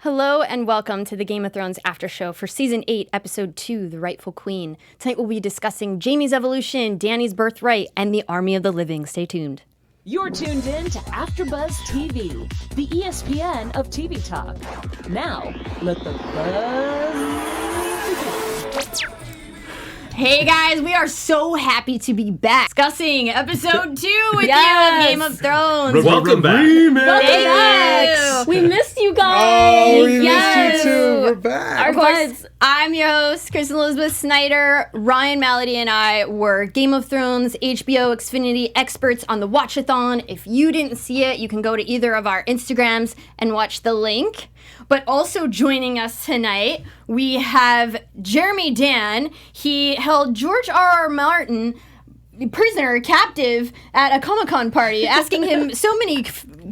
Hello and welcome to the Game of Thrones after show for Season 8, Episode 2, The Rightful Queen. Tonight we'll be discussing Jaime's evolution, Dany's birthright, and the Army of the Living. Stay tuned. You're tuned in to AfterBuzz TV, the ESPN of TV talk. Now, let the buzz begin. Hey guys, we are so happy to be back discussing Episode 2 with you of Game of Thrones. Welcome back. Thank you. We missed you guys. Oh, we missed you too. We're back. Of course, I'm your host, Kristen Snyder. Ryan, Malaty, and I were Game of Thrones HBO Xfinity experts on the Watchathon. If you didn't see it, you can go to either of our Instagrams and watch the link. But also joining us tonight, we have Jeremy Dann. He held George R.R. Martin prisoner, captive at a Comic-Con party, asking him so many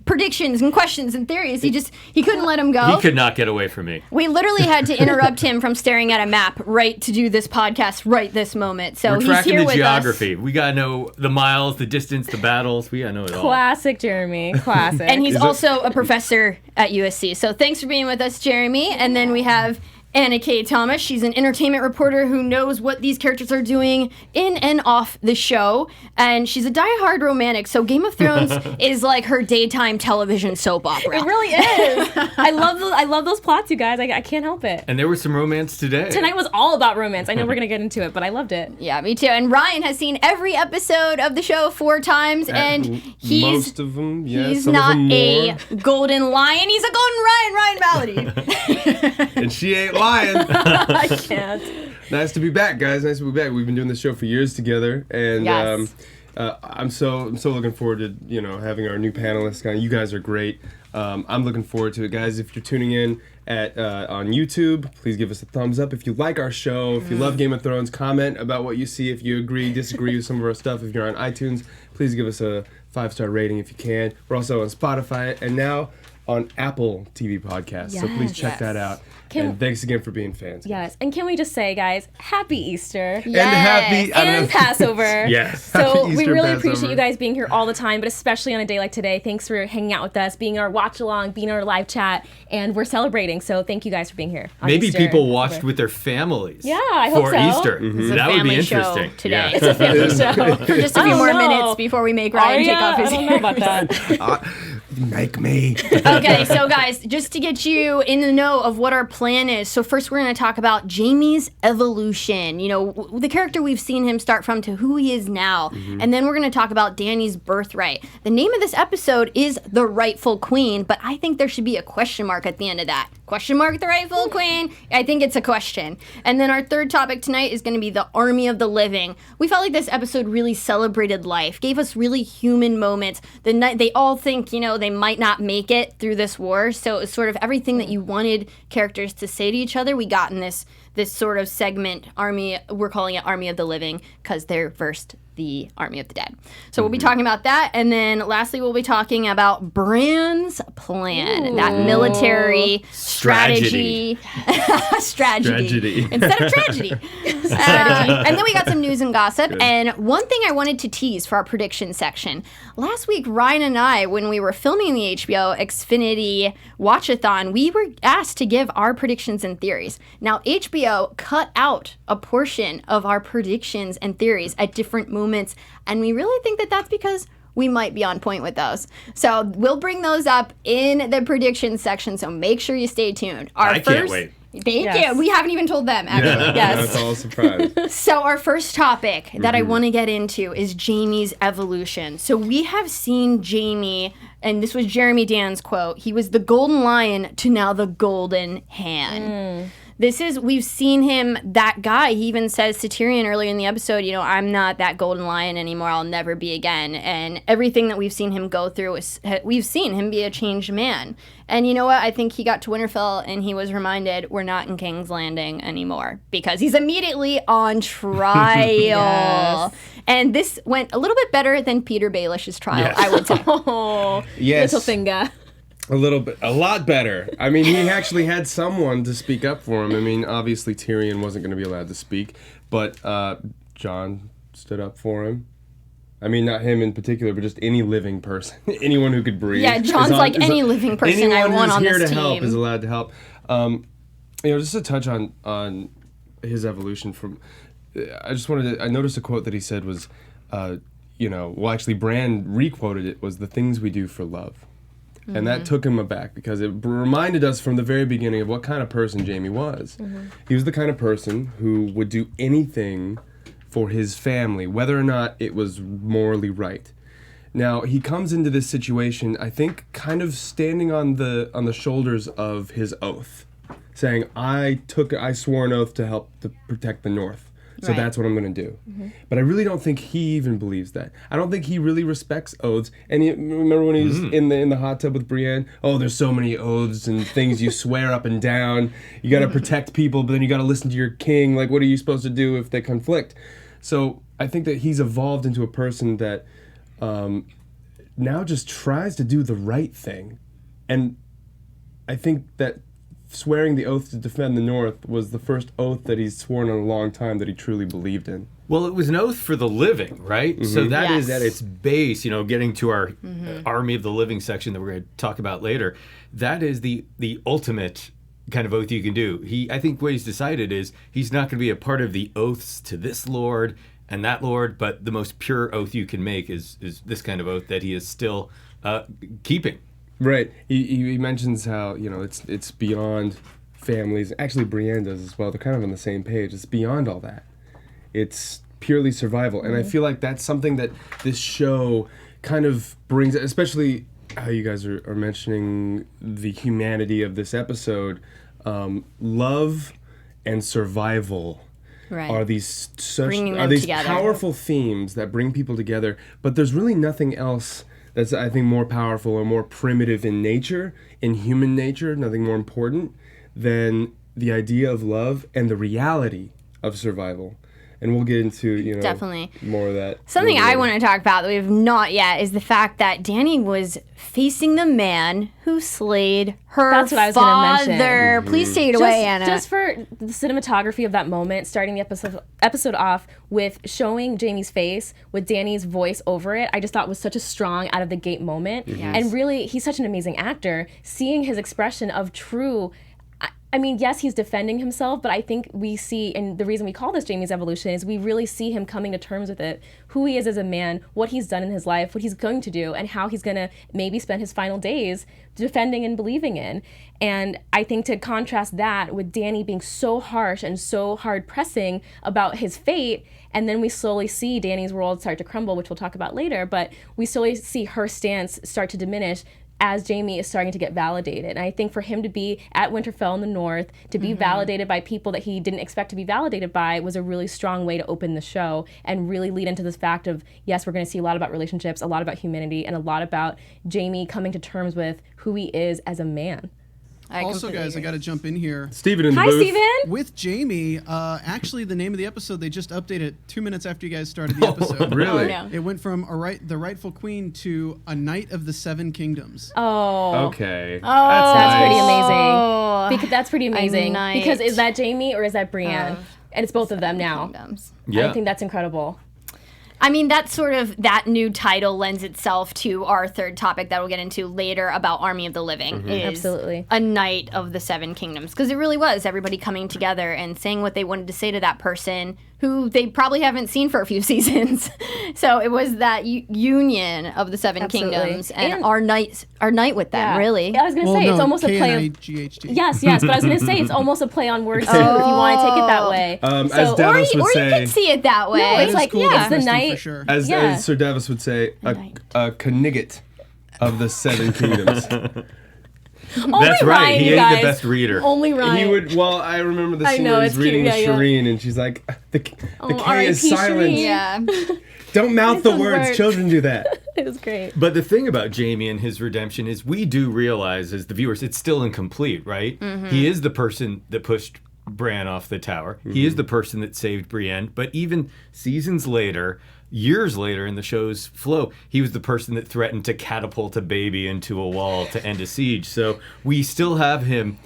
predictions and questions and theories. He couldn't let him go. He could not get away from me. We literally had to interrupt him from staring at a map right to do this podcast right this moment. So We're he's tracking here the with geography. us. We gotta know the miles, the distance, the battles. We gotta know it all. Classic Jeremy. Classic. And he's also a professor at USC. So thanks for being with us, Jeremy. And then we have Anna K. Thomas. She's an entertainment reporter who knows what these characters are doing in and off the show. And she's a diehard romantic, so Game of Thrones is like her daytime television soap opera. It really is. I love those plots, you guys. I can't help it. And there was some romance today. Tonight was all about romance. I know we're going to get into it, but I loved it. Yeah, me too. And Ryan has seen every episode of the show 4 times, and he's most of them, yes. He's some not of them a more. golden lion. He's a golden Ryan Malaty. And she ain't lying. I can't. Nice to be back, guys. Nice to be back. We've been doing this show for years together, and Yes. I'm so looking forward to having our new panelists. You guys are great. I'm looking forward to it, guys. If you're tuning in on YouTube, please give us a thumbs up. If you like our show, if you love Game of Thrones, comment about what you see. If you agree, disagree with some of our stuff. If you're on iTunes, please give us a 5-star rating if you can. We're also on Spotify and now on Apple TV podcasts. So please check that out. And thanks again for being fans. Yes. And can we just say, guys, happy Easter. And happy And Passover. Yes. So Happy we Easter, really Passover. appreciate you guys being here all the time, but especially on a day like today. Thanks for hanging out with us, being our watch along, being our live chat, and we're celebrating. So thank you guys for being here. On Maybe Easter. people watched with their families. Yeah, I hope for so. Easter. It's a That would be family show interesting. today. Yeah. It's a family show. For just a few more minutes before we make Ryan take off his I don't know about that. Make me. Okay, so guys, just to get you in the know of what our plan is. So first we're going to talk about Jaime's evolution. The character we've seen him start from to who he is now. And then we're going to talk about Dany's birthright. The name of this episode is The Rightful Queen, but I think there should be a question mark at the end of that. Question mark, the rightful queen? I think it's a question. And then our third topic tonight is going to be the Army of the Living. We felt like this episode really celebrated life, gave us really human moments. They all think, they might not make it through this war. So it's sort of everything that you wanted characters to say to each other, we got in this sort of segment, we're calling it Army of the Living, because they're versed the Army of the Dead. So we'll be talking about that, and then lastly we'll be talking about Bran's plan, that military strategy Strategy. instead of tragedy. And then we got some news and gossip. Good. And one thing I wanted to tease for our prediction section. Last week, Ryan and I, when we were filming the HBO Xfinity Watchathon, we were asked to give our predictions and theories. Now, HBO cut out a portion of our predictions and theories at different moments, and we really think that that's because we might be on point with those. So we'll bring those up in the prediction section, so make sure you stay tuned. I can't wait. Thank you. We haven't even told them, actually. Yeah. Yes. That's all a surprise. So our first topic that I want to get into is Jaime's evolution. So we have seen Jaime, and this was Jeremy Dann's quote, he was the golden lion to now the golden hand. We've seen him, that guy, he even says to Tyrion earlier in the episode, I'm not that golden lion anymore, I'll never be again. And everything that we've seen him go through, we've seen him be a changed man. And you know what? I think he got to Winterfell and he was reminded we're not in King's Landing anymore, because he's immediately on trial. Yes. And this went a little bit better than Peter Baelish's trial, Yes. I would say. Oh, Yes. Littlefinger. A lot better. I mean, he actually had someone to speak up for him. I mean, obviously Tyrion wasn't going to be allowed to speak, but Jon stood up for him. I mean, not him in particular, but just any living person, anyone who could breathe. Yeah, John's like any living person I want on this team. Anyone who's here to help is allowed to help. Just to touch on his evolution from, I noticed a quote that he said was, actually Bran re-quoted it, was the things we do for love. Mm-hmm. And that took him aback because it reminded us from the very beginning of what kind of person Jaime was. Mm-hmm. He was the kind of person who would do anything for his family, whether or not it was morally right. Now, he comes into this situation, I think, kind of standing on the shoulders of his oath, saying, I swore an oath to help to protect the North. So that's what I'm going to do. Mm-hmm. But I really don't think he even believes that. I don't think he really respects oaths. And remember when he's in the hot tub with Brienne? Oh, there's so many oaths and things you swear up and down. You got to protect people, but then you got to listen to your king. Like, what are you supposed to do if they conflict? So I think that he's evolved into a person that now just tries to do the right thing. And I think that swearing the oath to defend the North was the first oath that he's sworn in a long time that he truly believed in. Well, it was an oath for the living, right? Mm-hmm. So that is at its base, getting to our Army of the Living section that we're going to talk about later. That is the ultimate kind of oath you can do. I think what he's decided is he's not going to be a part of the oaths to this lord and that lord, but the most pure oath you can make is this kind of oath that he is still keeping. Right. He mentions how, it's beyond families. Actually, Brienne does as well. They're kind of on the same page. It's beyond all that. It's purely survival. And I feel like that's something that this show kind of brings, especially how you guys are mentioning the humanity of this episode. Love and survival are these powerful themes that bring people together. But there's really nothing else that's, I think, more powerful or more primitive in nature, in human nature, nothing more important than the idea of love and the reality of survival. And we'll get into, definitely more of that. Something I want to talk about that we have not yet is the fact that Dany was facing the man who slayed her That's what I was gonna mention. father. Please take it away, Anna. Just for the cinematography of that moment, starting the episode off with showing Jaime's face with Dany's voice over it, I just thought was such a strong out of the gate moment. Yes. And really, he's such an amazing actor. Seeing his expression of true. I mean, yes, he's defending himself, but I think we see, and the reason we call this Jaime's evolution is we really see him coming to terms with it, who he is as a man, what he's done in his life, what he's going to do, and how he's going to maybe spend his final days defending and believing in. And I think to contrast that with Dany being so harsh and so hard pressing about his fate, and then we slowly see Dany's world start to crumble, which we'll talk about later, but we slowly see her stance start to diminish as Jaime is starting to get validated. And I think for him to be at Winterfell in the North, to be validated by people that he didn't expect to be validated by, was a really strong way to open the show and really lead into this fact of, yes, we're going to see a lot about relationships, a lot about humanity, and a lot about Jaime coming to terms with who he is as a man. Also, guys, I got to jump in here. Steven in the Hi, booth. Steven. With Jaime, actually, the name of the episode, they just updated 2 minutes after you guys started the episode. Really? Oh, no. It went from the rightful queen to a knight of the Seven Kingdoms. Oh. Okay. Oh, That's pretty Oh. amazing. That's pretty amazing. knight Because is that Jaime or is that Brienne? of And it's both of them now. Kingdoms. Yeah. I think that's incredible. I mean, that new title lends itself to our third topic that we'll get into later about Army of the Living. Is Absolutely. a Knight of the Seven Kingdoms. Because it really was everybody coming together and saying what they wanted to say to that person who they probably haven't seen for a few seasons. So it was that union of the Seven Absolutely. Kingdoms and our night with them, Yeah. really. Yeah, I was going to say, it's almost a play on... K-N-I-G-H-T. Yes, but I was going to say, it's almost a play on words, too, if you want to take it that way. As Davos would Or say, you can see it that way. No, it's That is like, cool, yeah, though, it's the Kristen, night. for sure. as Sir Davos would say, a Knigget of the Seven Kingdoms. Only That's right. Ryan, He you ain't guys. the best reader. Only Ryan. He would. Well, I remember the I scene know, where it's he's reading cute, to yeah. Shireen, and she's like, "The K R.I.P. is silent. Shireen. Yeah. Don't mouth the It words. works. Children do that." It was great. But the thing about Jaime and his redemption is we do realize as the viewers it's still incomplete, right? He is the person that pushed Bran off the tower. He is the person that saved Brienne. But even seasons later, years later in the show's flow, he was the person that threatened to catapult a baby into a wall to end a siege. So we still have him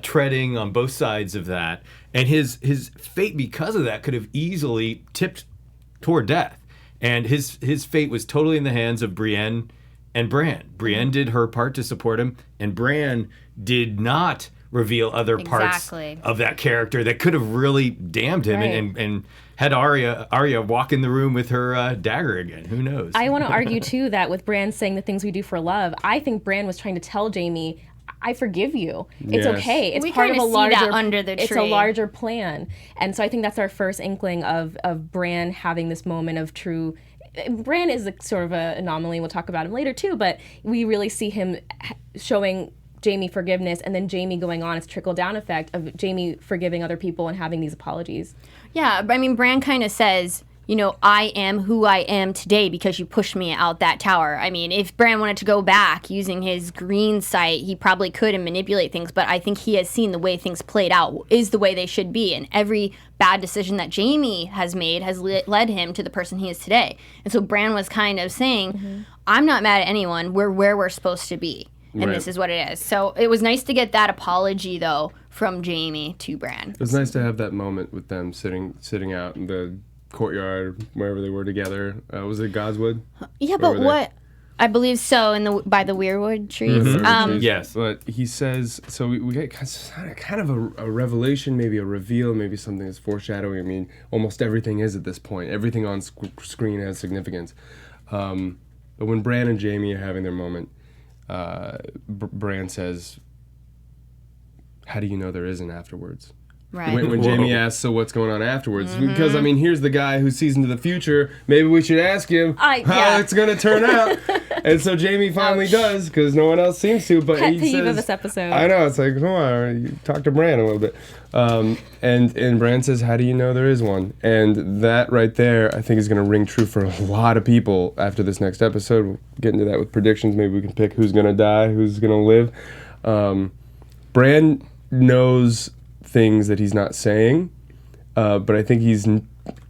treading on both sides of that. And his fate because of that could have easily tipped toward death. And his fate was totally in the hands of Brienne and Bran. Brienne did her part to support him, and Bran did not reveal other parts of that character that could have really damned him and had Arya walk in the room with her dagger again. Who knows? I want to argue too that with Bran saying the things we do for love, I think Bran was trying to tell Jaime, I forgive you. It's okay. It's part of a larger under the tree. It's a larger plan. And so I think that's our first inkling of Bran having this moment of true. Bran is a sort of an anomaly. We'll talk about him later too, but we really see him showing Jaime forgiveness, and then Jaime going on, it's trickle-down effect of Jaime forgiving other people and having these apologies. Yeah, I mean, Bran kind of says, you know, I am who I am today because you pushed me out that tower. I mean, if Bran wanted to go back using his green sight, he probably could and manipulate things, but I think he has seen the way things played out is the way they should be, and every bad decision that Jaime has made has led him to the person he is today. And so Bran was kind of saying, I'm not mad at anyone, we're where we're supposed to be. And this is what it is. So it was nice to get that apology, though, from Jaime to Bran. It was nice to have that moment with them sitting out in the courtyard, wherever they were together. Was it Godswood? Yeah, but what? I believe so, by the weirwood trees. Yes. But he says, so we get kind of a revelation, maybe a reveal, maybe something that's foreshadowing. I mean, almost everything is at this point. Everything on screen has significance. But when Bran and Jaime are having their moment, Bran says, how do you know there isn't afterwards? Right. When Jaime asks, so what's going on afterwards? Because, I mean, here's the guy who sees into the future. Maybe we should ask him how it's going to turn out. And so Jaime finally does, because no one else seems to. But Pet he peeve says, of this episode. I know, it's like, come on, you talk to Bran a little bit. And Bran says, how do you know there is one? And that right there, I think, is going to ring true for a lot of people after this next episode. We'll get into that with predictions. Maybe we can pick who's going to die, who's going to live. Bran knows things that he's not saying, but I think he's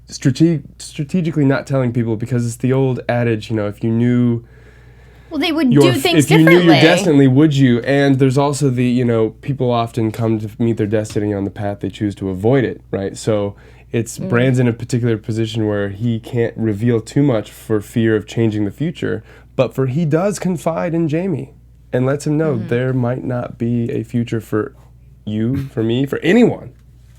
strategically not telling people because it's the old adage, you know, if you knew... Well, they would do things differently. If you differently. knew your destiny, would you? And there's also the, you know, people often come to meet their destiny on the path they choose to avoid it, right? So it's Bran's in a particular position where he can't reveal too much for fear of changing the future, but he does confide in Jaime and lets him know there might not be a future for you, for me, for anyone,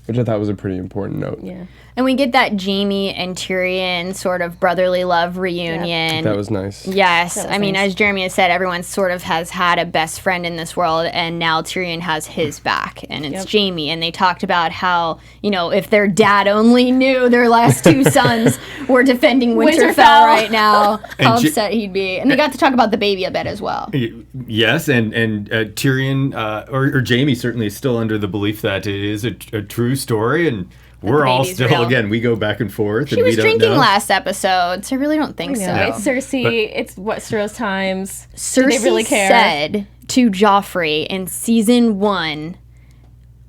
which I thought was a pretty important note. Yeah. And we get that Jaime and Tyrion sort of brotherly love reunion. That was nice. Yes. I mean, as Jeremy has said, everyone sort of has had a best friend in this world, and now Tyrion has his back, and it's Jaime. And they talked about how, you know, if their dad only knew their last two sons were defending Winterfell right now, how upset he'd be. And they got to talk about the baby a bit as well. Yes, and Tyrion, or Jaime certainly is still under the belief that it is a true story, and we're all still, real. Again, we go back and forth. She was drinking last episode, so I really don't think so. It's Cersei. It's Westeros times. Cersei Do they really care? said to Joffrey in season 1,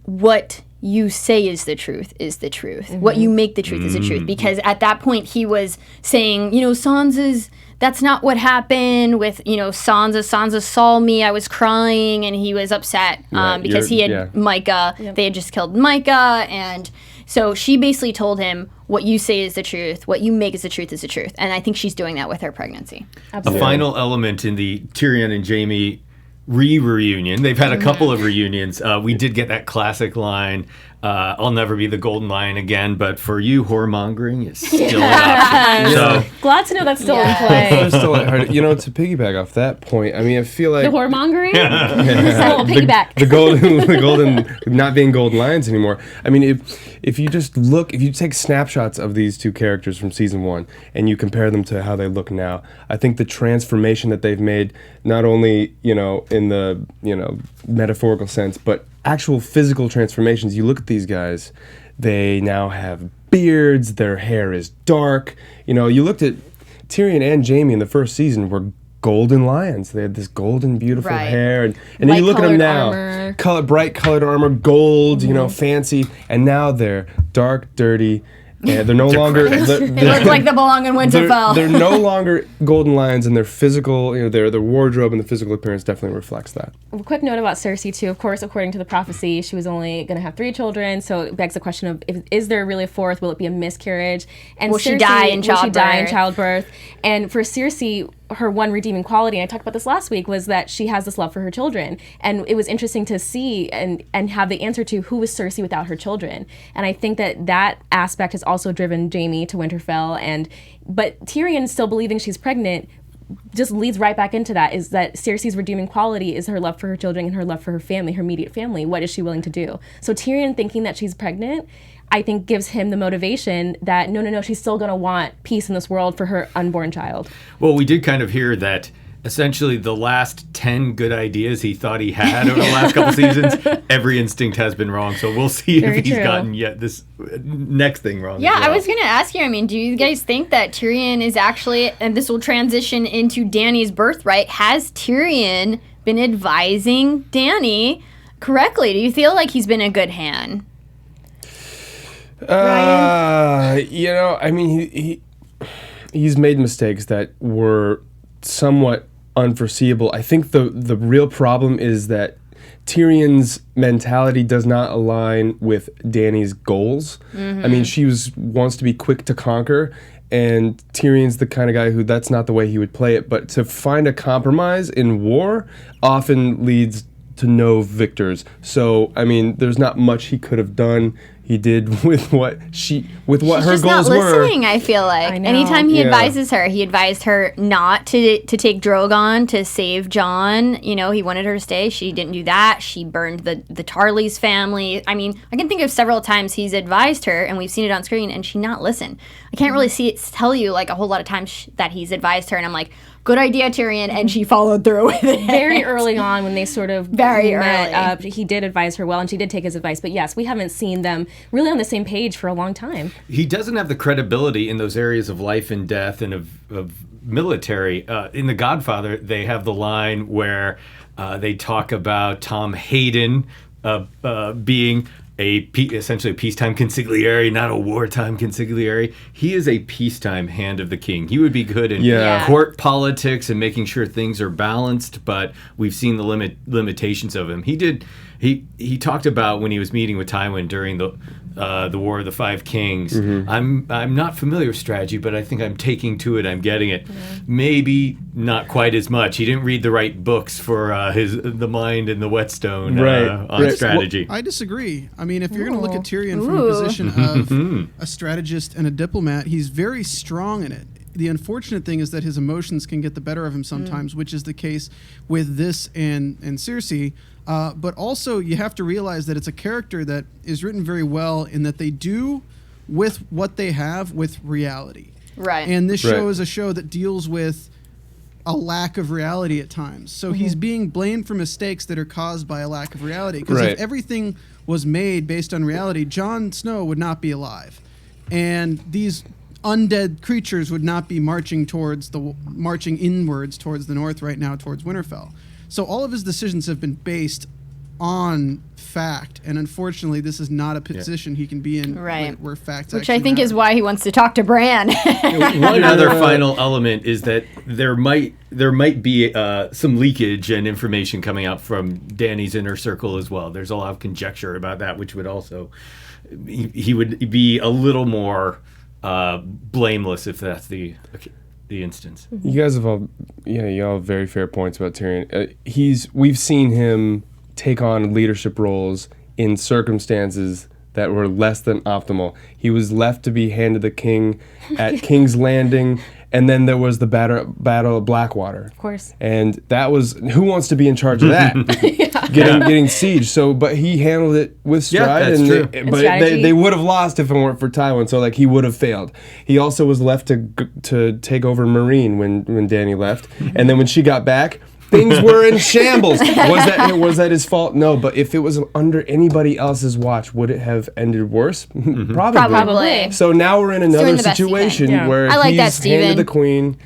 what you say is the truth is the truth. What you make the truth is the truth. Because at that point, he was saying, you know, Sansa's... That's not what happened with, you know, Sansa. Sansa saw me. I was crying, and he was upset because he had Micah. They had just killed Micah, and so she basically told him, what you say is the truth. What you make is the truth is the truth. And I think she's doing that with her pregnancy. Absolutely. A final element in the Tyrion and Jaime reunion. They've had a couple of reunions. We did get that classic line, I'll never be the golden lion again, but for you, whoremongering is still an option. So, glad to know that's still in play. You know, to piggyback off that point, I mean, I feel like... The whoremongering? Piggyback. The golden, not being golden lions anymore. I mean, if you just look, if you take snapshots of these two characters from season 1 and you compare them to how they look now, I think the transformation that they've made, not only, you know, in the, you know, metaphorical sense, but actual physical transformations. You look at these guys, they now have beards, their hair is dark. You know, you looked at Tyrion and Jaime in the first season were golden lions. They had this golden, beautiful hair. And then you look at them now, bright colored armor, gold, you know, fancy. And now they're dark, dirty, And they're no longer. They look like they belong in Winterfell. They're no longer golden lions, and their physical, their wardrobe and the physical appearance definitely reflects that. A quick note about Cersei too. Of course, according to the prophecy, she was only going to have 3 children. So it begs the question of: is there really a 4th? Will it be a miscarriage? And will she die in childbirth? And for Cersei, her one redeeming quality, and I talked about this last week, was that she has this love for her children. And it was interesting to see and have the answer to who was Cersei without her children. And I think that aspect has also driven Jaime to Winterfell. But Tyrion still believing she's pregnant just leads right back into that, is that Cersei's redeeming quality is her love for her children and her love for her family, her immediate family. What is she willing to do? So Tyrion thinking that she's pregnant, I think gives him the motivation that no, she's still going to want peace in this world for her unborn child. Well, we did kind of hear that essentially the last 10 good ideas he thought he had over the last couple seasons, every instinct has been wrong. So we'll see if he's gotten yet this next thing wrong. Yeah, as well. I was going to ask you, do you guys think that Tyrion is actually, and this will transition into Dany's birthright, has Tyrion been advising Dany correctly? Do you feel like he's been a good hand? He's made mistakes that were somewhat unforeseeable. I think the real problem is that Tyrion's mentality does not align with Dany's goals. Mm-hmm. She wants to be quick to conquer, and Tyrion's the kind of guy who that's not the way he would play it. But to find a compromise in war often leads to no victors. So, there's not much he could have done. He did with what her goals were. She's not listening, I feel like. Anytime he advises her, he advised her not to take Drogon to save Jon. He wanted her to stay. She didn't do that. She burned the Tarley's family. I can think of several times he's advised her, and we've seen it on screen, and she not listen. I can't really tell you like a whole lot of times that he's advised her, and I'm like, good idea, Tyrion, and she followed through with it. Very early on when they sort of met up, he did advise her well, and she did take his advice. But yes, we haven't seen them really on the same page for a long time. He doesn't have the credibility in those areas of life and death and of military. In The Godfather, they have the line where they talk about Tom Hayden being essentially a peacetime consigliere, not a wartime consigliere. He is a peacetime hand of the king. He would be good in court politics and making sure things are balanced, but we've seen the limitations of him. He talked about when he was meeting with Tywin during the War of the Five Kings. Mm-hmm. I'm not familiar with strategy, but I think I'm taking to it. I'm getting it. Mm-hmm. Maybe not quite as much. He didn't read the right books for the Mind and the Whetstone on strategy. Well, I disagree. If you're going to look at Tyrion from a position of a strategist and a diplomat, he's very strong in it. The unfortunate thing is that his emotions can get the better of him sometimes, which is the case with this and Cersei. But also, you have to realize that it's a character that is written very well in that they do with what they have with reality. Right. And this show is a show that deals with a lack of reality at times. So he's being blamed for mistakes that are caused by a lack of reality. Because if everything was made based on reality, Jon Snow would not be alive. And these undead creatures would not be marching inwards towards the north right now, towards Winterfell. So all of his decisions have been based on fact, and unfortunately, this is not a position he can be in where facts. Which I think is why he wants to talk to Bran. One other final element is that there might be some leakage and information coming out from Dany's inner circle as well. There's a lot of conjecture about that, which would also he would be a little more blameless if that's the instance. You guys have all have very fair points about Tyrion. We've seen him take on leadership roles in circumstances that were less than optimal. He was left to be hand of the king at King's Landing, and then there was the Battle of Blackwater. Of course. And that was, who wants to be in charge of that? Getting siege. So, but he handled it with stride. Yeah, that's true. But they would have lost if it weren't for Tywin. So, he would have failed. He also was left to take over Marine when Dany left, and then when she got back, things were in shambles. Was that his fault? No, but if it was under anybody else's watch, would it have ended worse? Probably. Probably. So now we're in another situation where he's hand of the queen,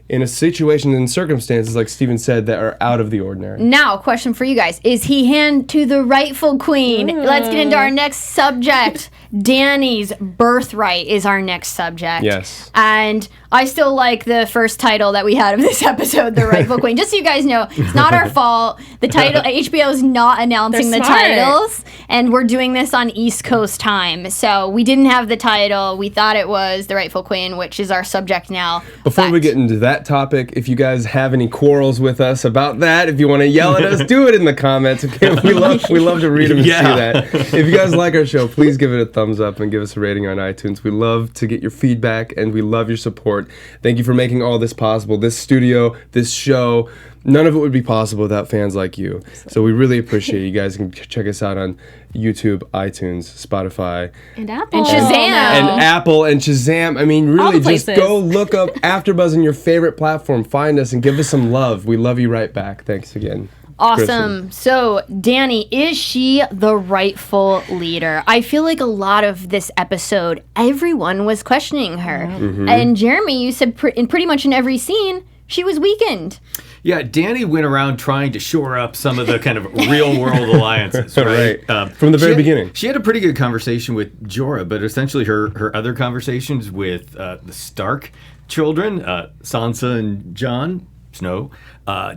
in a situation and circumstances, like Steven said, that are out of the ordinary. Now, question for you guys. Is he hand to the rightful queen? Let's get into our next subject. Dany's Birthright is our next subject. Yes. And I still like the first title that we had of this episode, The Rightful Queen. Just so you guys know, it's not our fault. The title, HBO is not announcing the titles, and we're doing this on East Coast time. So we didn't have the title. We thought it was The Rightful Queen, which is our subject now. Before we get into that topic, if you guys have any quarrels with us about that, if you want to yell at us, do it in the comments. Okay? We love to read them and see that. If you guys like our show, please give it a thumbs up and give us a rating on iTunes. We love to get your feedback, and we love your support. Thank you for making all this possible. This studio, this show, none of it would be possible without fans like you. So we really appreciate it. You guys can check us out on YouTube, iTunes, Spotify, and Apple, and Shazam, and Apple and Shazam. I mean, really, just go look up AfterBuzz on your favorite platform. Find us and give us some love. We love you right back. Thanks again. Awesome. So, Dany, is she the rightful leader? I feel like a lot of this episode, everyone was questioning her. Mm-hmm. And Jeremy, you said pretty much in every scene, she was weakened. Yeah, Dany went around trying to shore up some of the kind of real-world alliances, right? From the very beginning. She had a pretty good conversation with Jorah, but essentially her other conversations with the Stark children, Sansa and Jon Snow,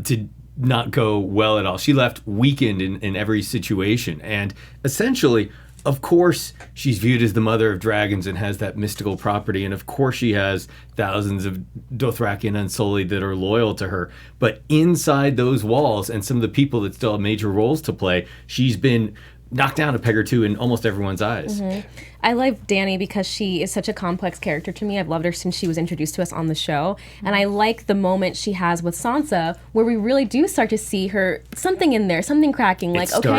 did not go well at all. She left weakened in every situation. And essentially, of course, she's viewed as the mother of dragons and has that mystical property. And of course, she has thousands of Dothraki and Unsullied that are loyal to her. But inside those walls and some of the people that still have major roles to play, she's been knocked down a peg or two in almost everyone's eyes. Mm-hmm. I like Dany because she is such a complex character to me. I've loved her since she was introduced to us on the show. And I like the moment she has with Sansa where we really do start to see her, something in there, something cracking. Like, who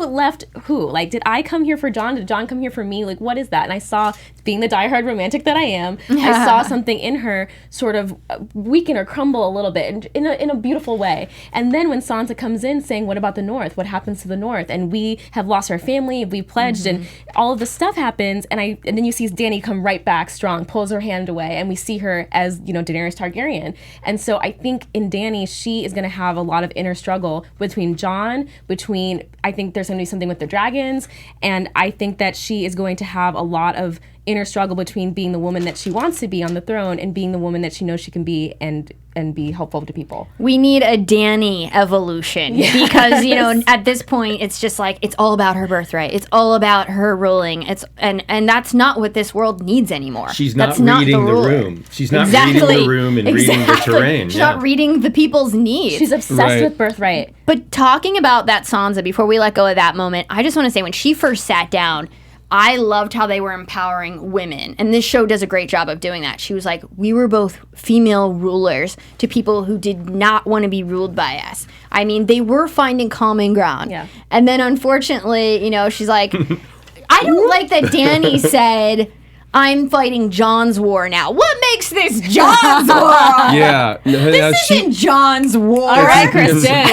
left who? Like, did I come here for Jon? Did Jon come here for me? Like, what is that? And I saw, being the diehard romantic that I am, I saw something in her sort of weaken or crumble a little bit in a beautiful way. And then when Sansa comes in saying, what about the North? What happens to the North? And we have lost our family, we pledged, and all of this stuff happens, and then you see Dany come right back strong, pulls her hand away, and we see her as, Daenerys Targaryen. And so I think in Dany, she is going to have a lot of inner struggle between Jon, I think there's going to be something with the dragons, and I think that she is going to have a lot of inner struggle between being the woman that she wants to be on the throne and being the woman that she knows she can be and be helpful to people. We need a Dany evolution because, at this point, it's just like, it's all about her birthright. It's all about her ruling. And that's not what this world needs anymore. She's not reading the room. She's not reading the room and reading the terrain. She's not reading the people's needs. She's obsessed with birthright. But talking about that Sansa, before we let go of that moment, I just want to say when she first sat down, I loved how they were empowering women. And this show does a great job of doing that. She was like, we were both female rulers to people who did not want to be ruled by us. I mean, they were finding common ground. Yeah. And then unfortunately, she's like, I don't like that Dany said, I'm fighting Jon's war now. What makes this Jon's war? Yeah. This isn't Jon's war. All right, Kristen.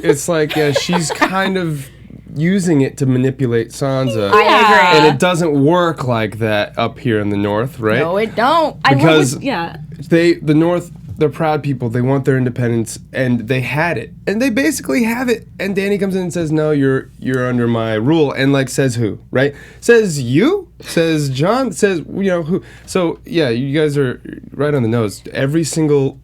It's like, she's kind of using it to manipulate Sansa. I agree. And it doesn't work like that up here in the North, right? No, it don't. Because the North, they're proud people. They want their independence, and they had it. And they basically have it. And Dany comes in and says, no, you're under my rule. And says who, right? Says you? Says Jon? Says, who? So, yeah, you guys are right on the nose. Every single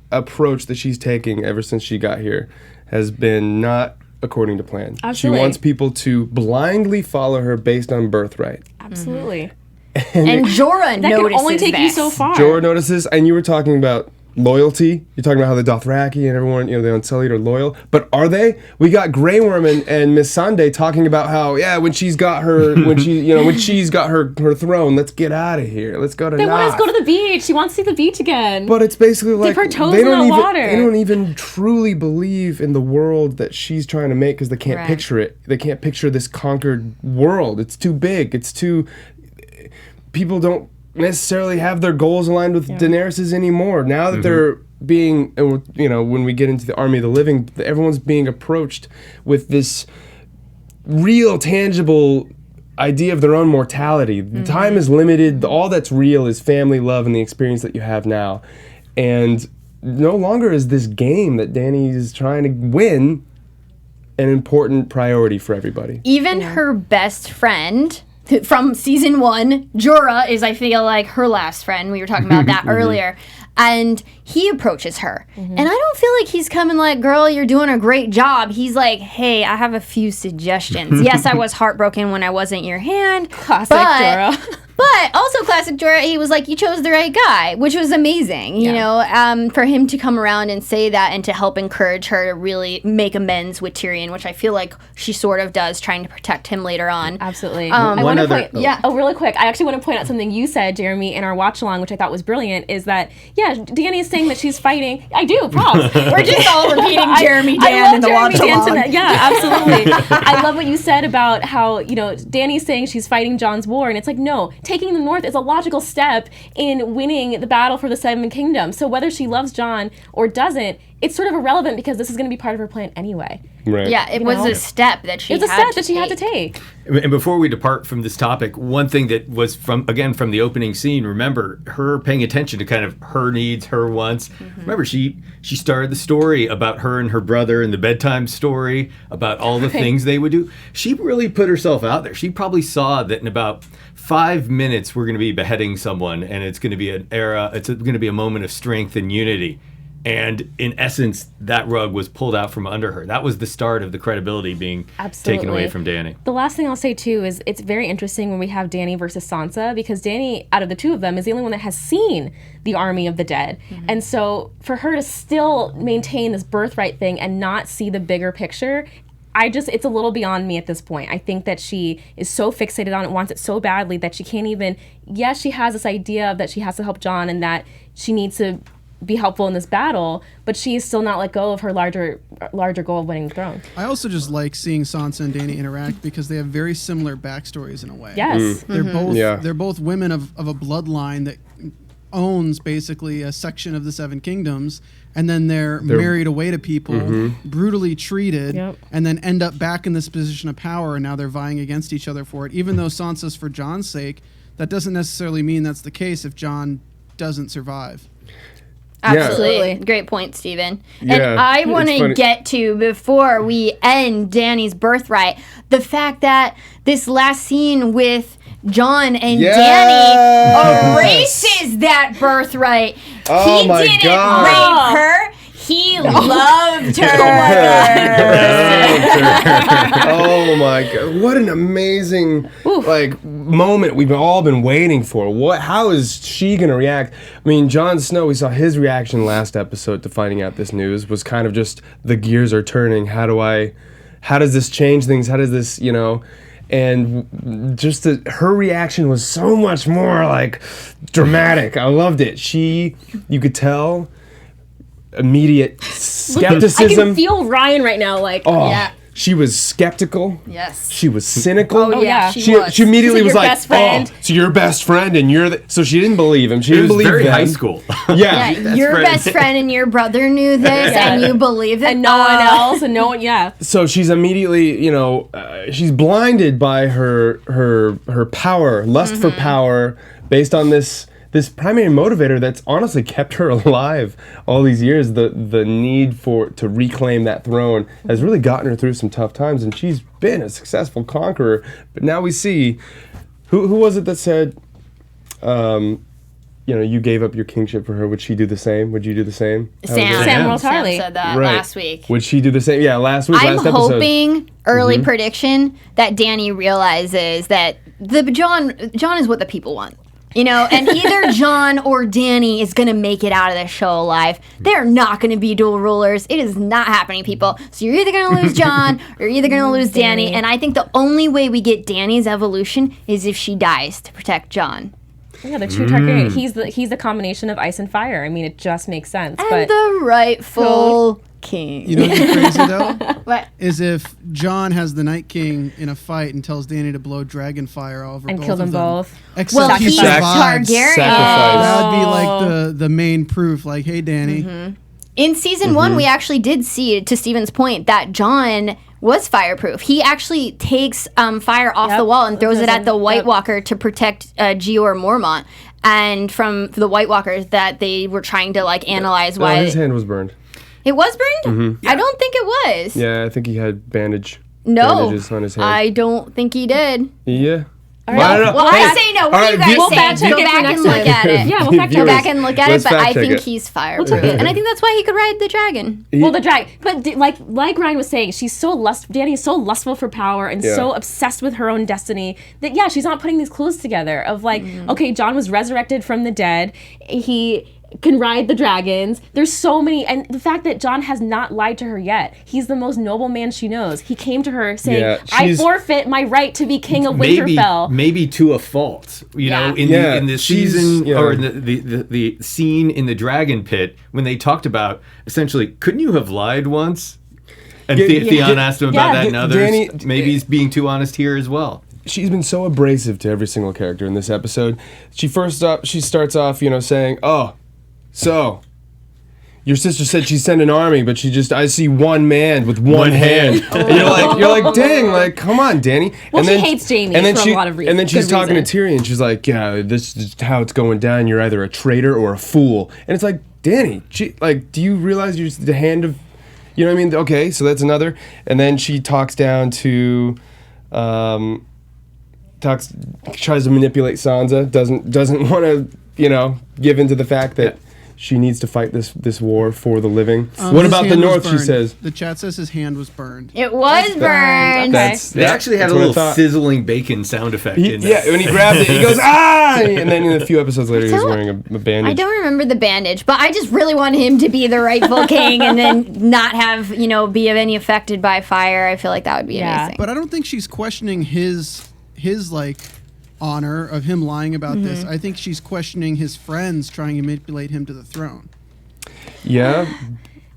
approach that she's taking ever since she got here has been not according to plan. Absolutely. She wants people to blindly follow her based on birthright. Absolutely. And Jorah notices that can only take you so far. Jorah notices, and you were talking about loyalty. You're talking about how the Dothraki and everyone, the Unsullied are loyal. But are they? We got Grey Worm and Miss Sunday talking about how, when she's got her, when she's got her throne, let's get out of here. Let's go to They want us to go to the beach. She wants to see the beach again. But it's basically like, dip her toes in the water. They don't even truly believe in the world that she's trying to make because they can't picture it. They can't picture this conquered world. It's too big. People don't necessarily have their goals aligned with Daenerys's anymore. Now that they're being, when we get into the Army of the Living, everyone's being approached with this real, tangible idea of their own mortality. The time is limited. All that's real is family, love, and the experience that you have now. And no longer is this game that Dany is trying to win an important priority for everybody. Even her best friend from season 1, Jorah, is, I feel like, her last friend. We were talking about that earlier. And he approaches her. And I don't feel like he's coming like, girl, you're doing a great job. He's like, hey, I have a few suggestions. Yes, I was heartbroken when I wasn't your hand. Classic Jorah. But also classic Jorah, he was like, you chose the right guy, which was amazing, you know, for him to come around and say that and to help encourage her to really make amends with Tyrion, which I feel like she sort of does, trying to protect him later on. Absolutely. I want to point, really quick. I actually want to point out something you said, Jeremy, in our watch along, which I thought was brilliant, is that, Dany is saying that she's fighting. I do, props. We're just all repeating Jeremy Dan in the watch along. Yeah, absolutely. I love what you said about how, Dany's saying she's fighting Jon's war, and it's like, no, taking the North is a logical step in winning the battle for the Seven Kingdoms. So whether she loves Jon or doesn't, it's sort of irrelevant because this is going to be part of her plan anyway. Right. Yeah, it was a step that she had to take. And before we depart from this topic, one thing that was from the opening scene, remember her paying attention to kind of her needs, her wants. Remember, she started the story about her and her brother and the bedtime story, about all the things they would do. She really put herself out there. She probably saw that in about 5 minutes we're going to be beheading someone, and it's going to be it's going to be a moment of strength and unity. And in essence, that rug was pulled out from under her. That was the start of the credibility being taken away from Dany. The last thing I'll say, too, is it's very interesting when we have Dany versus Sansa, because Dany, out of the two of them, is the only one that has seen the army of the dead. And so for her to still maintain this birthright thing and not see the bigger picture, it's a little beyond me at this point. I think that she is so fixated on it, wants it so badly that she can't even, she has this idea that she has to help Jon and that she needs to be helpful in this battle, but she's still not let go of her larger goal of winning the throne. I also just like seeing Sansa and Dany interact because they have very similar backstories in a way. Yes. They're both women of a bloodline that owns basically a section of the Seven Kingdoms, and then they're married away to people, brutally treated, and then end up back in this position of power, and now they're vying against each other for it. Even though Sansa's for Jon's sake, that doesn't necessarily mean that's the case if Jon doesn't survive. Absolutely. Yeah. Great point, Steven. And I want to get to, before we end Dany's birthright, the fact that this last scene with Jon and Dany erases that birthright. He didn't rape her. He loved her. Oh my God! What an amazing moment we've all been waiting for. How is she gonna react? I mean, Jon Snow. We saw his reaction last episode to finding out this news was kind of just the gears are turning. How does this change things? How does this, And just her reaction was so much more dramatic. I loved it. You could tell. Immediate skepticism. I can feel Ryan right now. She was skeptical. Yes. She was cynical. Oh yeah, she was. She immediately was like, best friend. so you're best friend and you're so she didn't believe him. She didn't believe very them. high school. Yeah, your best friend and your brother knew this and you believed it. And no one else and no one, So she's immediately, she's blinded by her power, lust for power based on this primary motivator that's honestly kept her alive all these years. The need to reclaim that throne has really gotten her through some tough times, and she's been a successful conqueror. But now we see, who was it that said, you gave up your kingship for her. Would she do the same? Would you do the same? Sam Mortality said that last week. Would she do the same? Yeah, last week, last episode. I'm hoping, early prediction, that Dany realizes that Jon is what the people want. And either Jon or Dany is going to make it out of the show alive. They're not going to be dual rulers. It is not happening, people. So you're either going to lose Jon or you're either going to lose Dany. And I think the only way we get Dany's evolution is if she dies to protect Jon. Yeah, the true Targaryen. He's the combination of ice and fire. I mean, it just makes sense. And the rightful king. You know what's crazy though? What? Is if Jon has the Night King in a fight and tells Dany to blow dragon fire all over and both kill them of them. both. Except he he's survives. Targaryen. That would be like the main proof. Like, hey, Dany. In season 1, we actually did see, to Steven's point, that Jon was fireproof. He actually takes fire off the wall and throws it at the White Walker to protect Gior Mormont, and from the White Walkers that they were trying to like analyze why his hand was burned. It was burned? Mm-hmm. I don't think it was. Yeah, I think he had bandages on his hand. I don't think he did. Yeah. Well, I say no. What do you guys say? Go back and look at it. Yeah, we'll go back and look at it. But I think he's fireproof, it. and I think that's why he could ride the dragon. Well, the dragon. But like Ryan was saying, she's so Dany is so lustful for power and so obsessed with her own destiny that she's not putting these clues together. Of like, okay, Jon was resurrected from the dead. He can ride the dragons. There's so many, and the fact that Jon has not lied to her yet. He's the most noble man she knows. He came to her saying, "I forfeit my right to be king of Winterfell." Maybe to a fault, you know, in the season or in the scene in the dragon pit when they talked about essentially, couldn't you have lied once? And Theon asked him about that, and others. Maybe he's being too honest here as well. She's been so abrasive to every single character in this episode. She starts off, saying, "Oh, so, your sister said she sent an army, but I see one man with one hand." And you're like, dang, like, come on, Dany. Well, and she hates Jaime for a lot of reasons. And then she's talking to Tyrion. She's like, yeah, this is how it's going down. You're either a traitor or a fool. And it's like, Dany, do you realize you're just the hand of, you know what I mean? Okay, so that's another. And then she talks down to, tries to manipulate Sansa. Doesn't want to, give into the fact that she needs to fight this war for the living. What about the North, she says? The chat says his hand was burned. It was burned. They actually had a little sizzling bacon sound effect in there. Yeah, when he grabbed it, he goes, ah! And then a few episodes later, he's wearing a bandage. I don't remember the bandage, but I just really want him to be the rightful king and then not have, be any affected by fire. I feel like that would be amazing. But I don't think she's questioning his honor of him lying about this. I think she's questioning his friends trying to manipulate him to the throne. Yeah.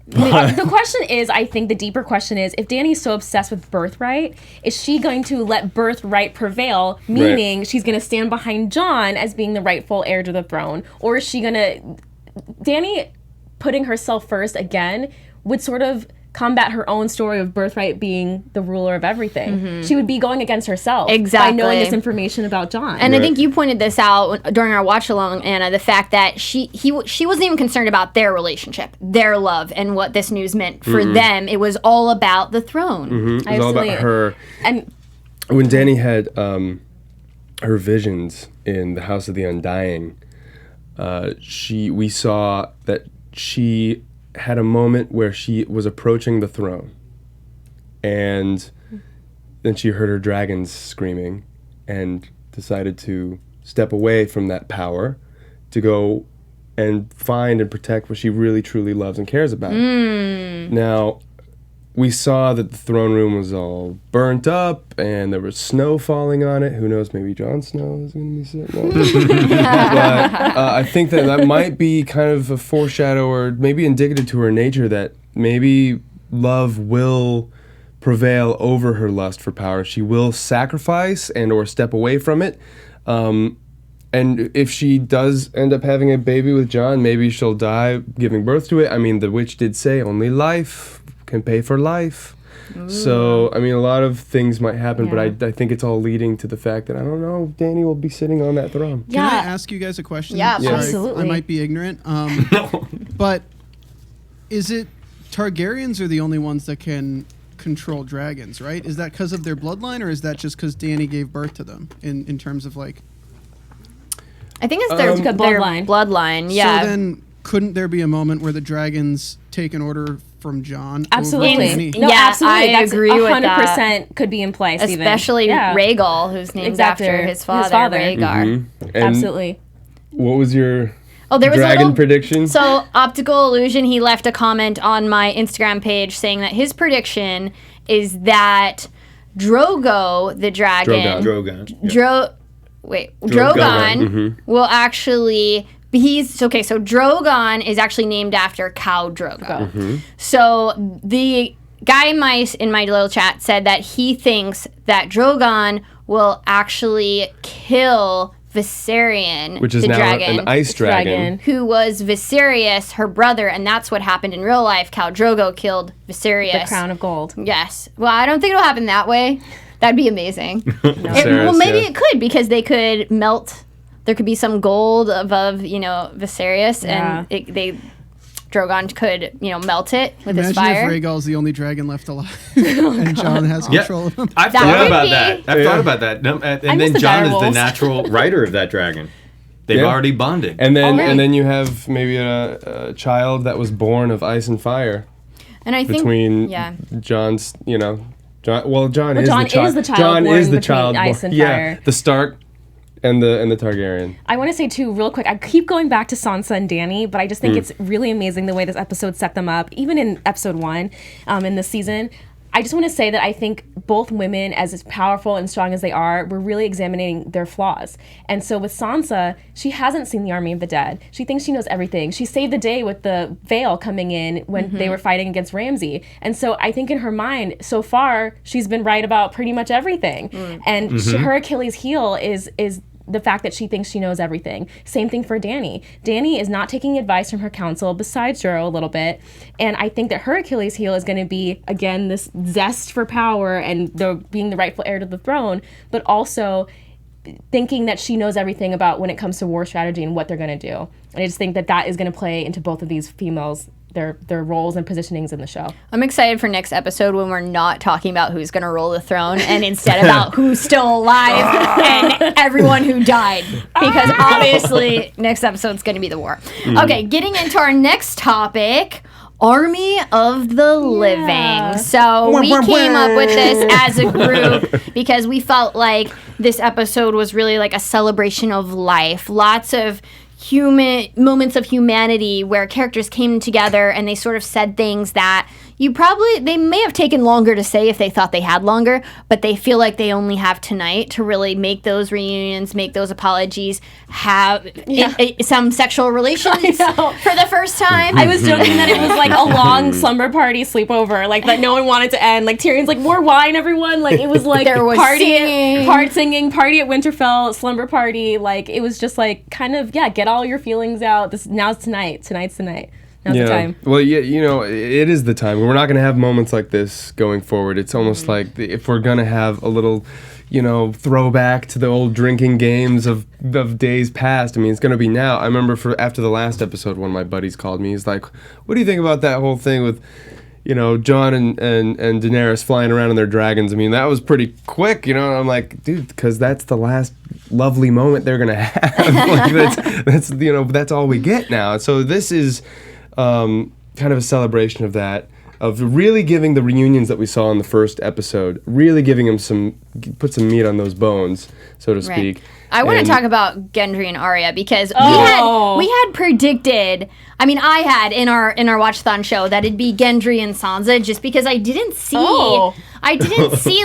The question is, I think the deeper question is, if Dany's so obsessed with Birthright, is she going to let Birthright prevail, meaning she's going to stand behind Jon as being the rightful heir to the throne? Or is she going to... Dany putting herself first again would sort of combat her own story of Birthright being the ruler of everything. She would be going against herself by knowing this information about Jon. And I think you pointed this out during our watch along, Anna, the fact that she wasn't even concerned about their relationship, their love, and what this news meant for them. It was all about the throne. It was all about her. And when Dany had her visions in the House of the Undying, we saw that she had a moment where she was approaching the throne, and then she heard her dragons screaming and decided to step away from that power to go and find and protect what she really truly loves and cares about. Now, we saw that the throne room was all burnt up and there was snow falling on it. Who knows, maybe Jon Snow is going to be sitting on it. But I think that might be kind of a foreshadow or maybe indicative to her nature that maybe love will prevail over her lust for power. She will sacrifice and or step away from it. And if she does end up having a baby with Jon, maybe she'll die giving birth to it. I mean, the witch did say only life can pay for life. Ooh. So, I mean, a lot of things might happen, but I think it's all leading to the fact that I don't know if Dany will be sitting on that throne. Can I ask you guys a question? Yeah, Sorry, absolutely. I might be ignorant. But is it Targaryens are the only ones that can control dragons, right? Is that because of their bloodline, or is that just because Dany gave birth to them in terms of like... I think it's their bloodline. Yeah. So then couldn't there be a moment where the dragons take an order from Jon? Absolutely. No, absolutely. That's agree with that. 100% could be in place. Especially Rhaegal, who's named after his father, Rhaegar. Absolutely. What was your there was dragon prediction? So, Optical Illusion, he left a comment on my Instagram page saying that his prediction is that Drogo, the dragon... Drogon will actually... So Drogon is actually named after Khal Drogo. So the guy in my little chat said that he thinks that Drogon will actually kill Viserion, which is the now dragon, an ice dragon. who was Viserys, her brother, and that's what happened in real life. Khal Drogo killed Viserys. The crown of gold. Yes. Well, I don't think it'll happen that way. That'd be amazing. Viserys, Maybe yeah. it could, because they could melt. There could be some gold above, Viserys, and Drogon could, melt it with his fire. Imagine if Rhaegal's the only dragon left alive, and Jon has control of him. I've That thought would about be- that. I've thought about that. No, and miss then the Jon is the direwolves. natural rider of that dragon. They've Yeah. already bonded. And then Alright. and then you have maybe a child that was born of ice and fire And I think, between yeah. John's, Jon. Well, Jon is Jon the child. is the child Jon born is the between child. ice and yeah, fire. the Stark and the Targaryen. I want to say too, real quick, I keep going back to Sansa and Dany, but I just think it's really amazing the way this episode set them up, even in episode 1 in this season. I just want to say that I think both women, as powerful and strong as they are, were really examining their flaws. And so with Sansa, she hasn't seen the army of the dead. She thinks she knows everything. She saved the day with the veil coming in when they were fighting against Ramsay. And so I think in her mind, so far, she's been right about pretty much everything. And her Achilles heel is the fact that she thinks she knows everything. Same thing for Dany. Dany is not taking advice from her council, besides Jorah a little bit. And I think that her Achilles heel is going to be, again, this zest for power and being the rightful heir to the throne, but also thinking that she knows everything about when it comes to war strategy and what they're going to do. And I just think that is going to play into both of these females, their roles and positionings in the show. I'm excited for next episode when we're not talking about who's going to rule the throne and instead about who's still alive and everyone who died. Because obviously next episode's going to be the war. Okay, getting into our next topic. Army of the Living. So we came up with this as a group because we felt like this episode was really like a celebration of life. Lots of human moments of humanity where characters came together and they sort of said things that they may have taken longer to say if they thought they had longer, but they feel like they only have tonight to really make those reunions, make those apologies, have some sexual relations for the first time. I was joking that it was like a long slumber party sleepover, like that no one wanted to end. Like Tyrion's like, more wine, everyone. Like it was like There was singing, party at Winterfell, slumber party. Like it was just like kind of get all your feelings out. Tonight's the night. Now's the time. Well, it is the time. We're not going to have moments like this going forward. It's almost like if we're going to have a little, throwback to the old drinking games of days past. I mean, it's going to be now. I remember after the last episode, one of my buddies called me. He's like, "What do you think about that whole thing with, Jon and Daenerys flying around on their dragons? I mean, that was pretty quick, And I'm like, dude, because that's the last lovely moment they're going to have. Like that's all we get now. So this is kind of a celebration of that, of really giving the reunions that we saw in the first episode, really giving them put some meat on those bones, so to speak. Right. I want to talk about Gendry and Arya because we had predicted. I mean, I had in our Watchathon show that it'd be Gendry and Sansa, just because I didn't see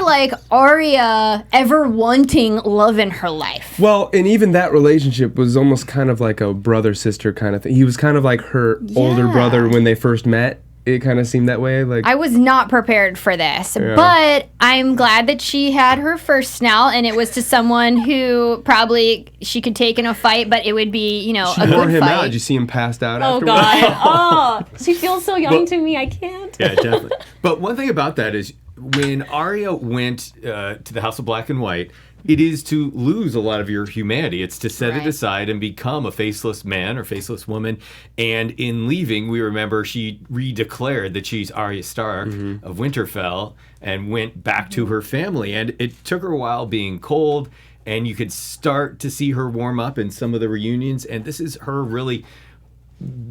like Arya ever wanting love in her life. Well, and even that relationship was almost kind of like a brother-sister kind of thing. He was kind of like her older brother when they first met. It kind of seemed that way. Like I was not prepared for this, but I'm glad that she had her first snell, and it was to someone who probably she could take in a fight, but it would be, she a wore good him fight. out. Did you see him passed out Oh afterwards? God! She feels so young to me. I can't. Yeah, definitely. But one thing about that is when Arya went to the House of Black and White, it is to lose a lot of your humanity. It's to set it aside and become a faceless man or faceless woman. And in leaving, we remember she redeclared that she's Arya Stark of Winterfell and went back to her family. And it took her a while being cold, and you could start to see her warm up in some of the reunions. And this is her really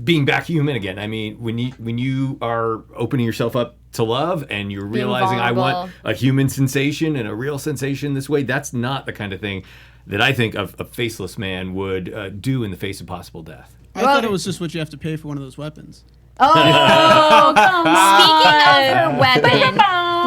being back human again. I mean, when you are opening yourself up to love and you're realizing I want a human sensation and a real sensation this way, that's not the kind of thing that I think a faceless man would do in the face of possible death. I thought it was just what you have to pay for one of those weapons. Oh, come on. Speaking of her weapon,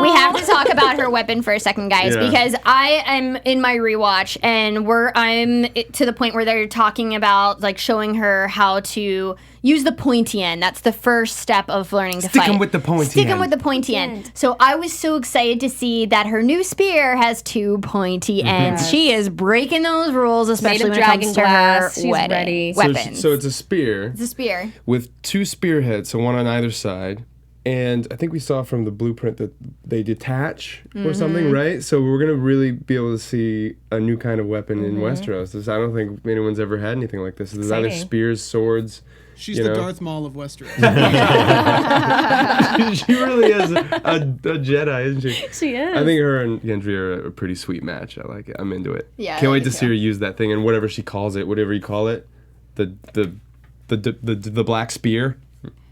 We have to talk about her weapon for a second, guys, because I am in my rewatch, and I'm to the point where they're talking about like showing her how to use the pointy end. That's the first step of learning to fight. Stick 'em with the pointy end. So I was so excited to see that her new spear has 2 pointy ends. She is breaking those rules, especially when it comes to her She's ready. weapons. So it's a spear. It's a spear. With 2 spearheads, so one on either side. And I think we saw from the blueprint that they detach or something, right? So we're going to really be able to see a new kind of weappen in Westeros. I don't think anyone's ever had anything like this. There's either spears, swords. She's the Darth Maul of Westeros. She really is a Jedi, isn't she? She is. I think her and Gendry are a pretty sweet match. I like it. I'm into it. Yeah, Can't I wait to think see her use that thing and whatever she calls it, whatever you call it, the black spear.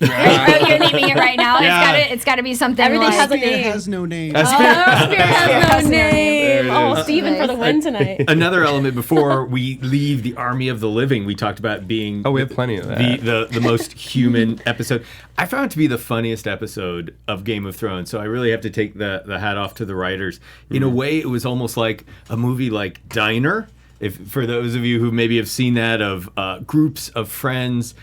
Oh, you're naming it right now? Yeah. It's got to be something Everything like... has a Spear name. has no name. Spear has no name. There it Oh, is. Steven for the win tonight. Another element before we leave the Army of the Living, we talked about being Oh, we have plenty of that. the most human episode. I found it to be the funniest episode of Game of Thrones, so I really have to take the hat off to the writers. In a way, it was almost like a movie like Diner. If, for those of you who maybe have seen that, of groups of friends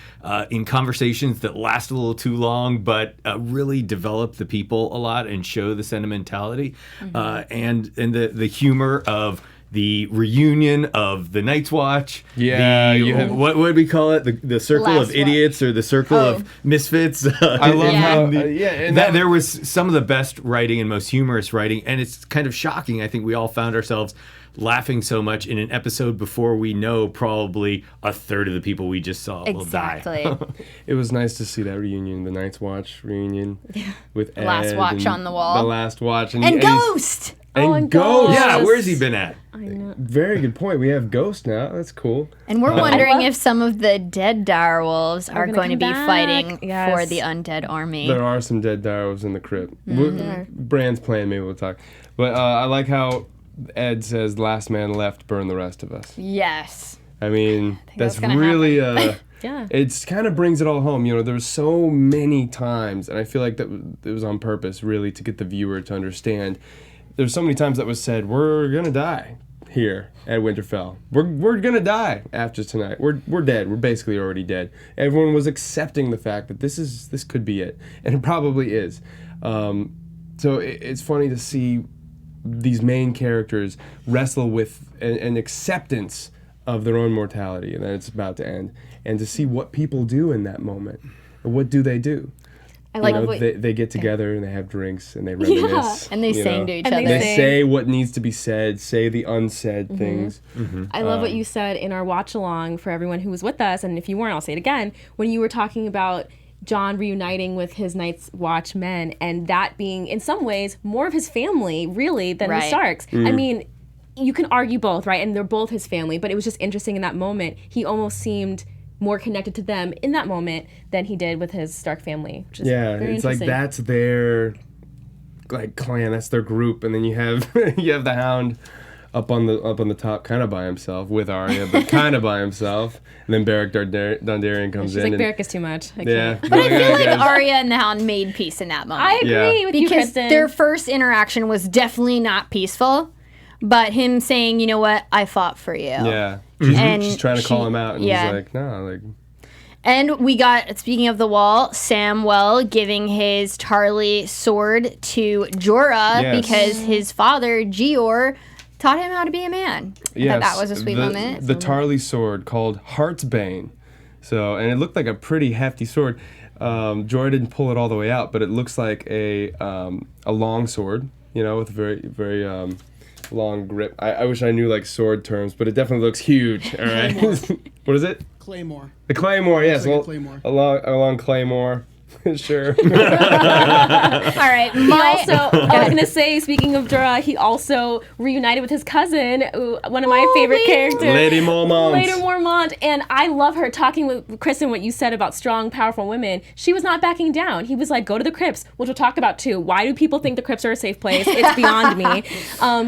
in conversations that last a little too long, but really develop the people a lot and show the sentimentality and the humor of the reunion of the Night's Watch. Yeah, you have- what would we call it? The circle Last of idiots or the circle of misfits. I love how and there was some of the best writing and most humorous writing, and it's kind of shocking. I think we all found ourselves laughing so much in an episode before we know probably a third of the people we just saw will die. Exactly. It was nice to see that reunion, the Night's Watch reunion with Ed. Last Watch and on the wall. The Last Watch. And he's- Ghost! And and Ghost. Ghost. Yeah, where's he been at? I know. Very good point. We have Ghost now. That's cool. And we're wondering love- if some of the dead direwolves are gonna going to come be back. fighting Yes. for the undead army. There are some dead Darrows in the crypt. Brand's plan, maybe we'll talk. But I like how Ed says, last man left, burn the rest of us. Yes. I mean, that's that's gonna really, Yeah. it's kind of brings it all home. You know, there's so many times, and I feel like that it was on purpose, really, to get the viewer to understand. There's so many times that was said, we're going to die here at Winterfell. We're going to die after tonight. We're dead. We're basically already dead. Everyone was accepting the fact that this could be it, and it probably is. So it's funny to see these main characters wrestle with an acceptance of their own mortality and that it's about to end, and to see what people do in that moment. What do they do? I like You know, what, they get together and they have drinks and they reminisce. and they you sing know. to each And other. They sing. say what needs to be said, say the unsaid things. I love what you said in our watch along for everyone who was with us, and if you weren't, I'll say it again. When you were talking about Jon reuniting with his Night's Watch men, and that being in some ways more of his family, really, than the Right. Starks. I mean, you can argue both, right? And they're both his family, but it was just interesting in that moment. He almost seemed more connected to them in that moment than he did with his Stark family. Which is Yeah, very it's like interesting. that's their like clan, that's their group, and then you have you have the Hound up on the top, kind of by himself with Arya, but kind of by himself, and then Beric Dondarrion comes She's in. like, and, Beric is too much. I yeah, can't. But I feel like guys. Arya and the Hound made peace in that moment. I agree Yeah. with you, because Kristen. their first interaction was definitely not peaceful, but him saying, you know what, I fought for you. Yeah, And she's trying to call she- him out, and yeah. he's like, no, like. And we got, speaking of the wall, Samwell giving his Tarly sword to Jorah Yes. because his father, Gior, taught him how to be a man. I thought that was a sweet moment. The Tarly sword called Heartsbane. So, and it looked like a pretty hefty sword. Jorah didn't pull it all the way out, but it looks like a long sword, you know, with a very, very long grip. I wish I knew like sword terms, but it definitely looks huge. All right. What is it? Claymore. The Claymore, yes. like a Well, claymore. A long Claymore. Sure. All right, Also, I was gonna say, speaking of Jorah, he also reunited with his cousin, one of my favorite characters, Lady Mormont. Lady Mormont, and I love her. Talking with Kristen, what you said about strong, powerful women, she was not backing down. He was like, "Go to the crypts," which we'll talk about too. Why do people think the crypts are a safe place? It's beyond me.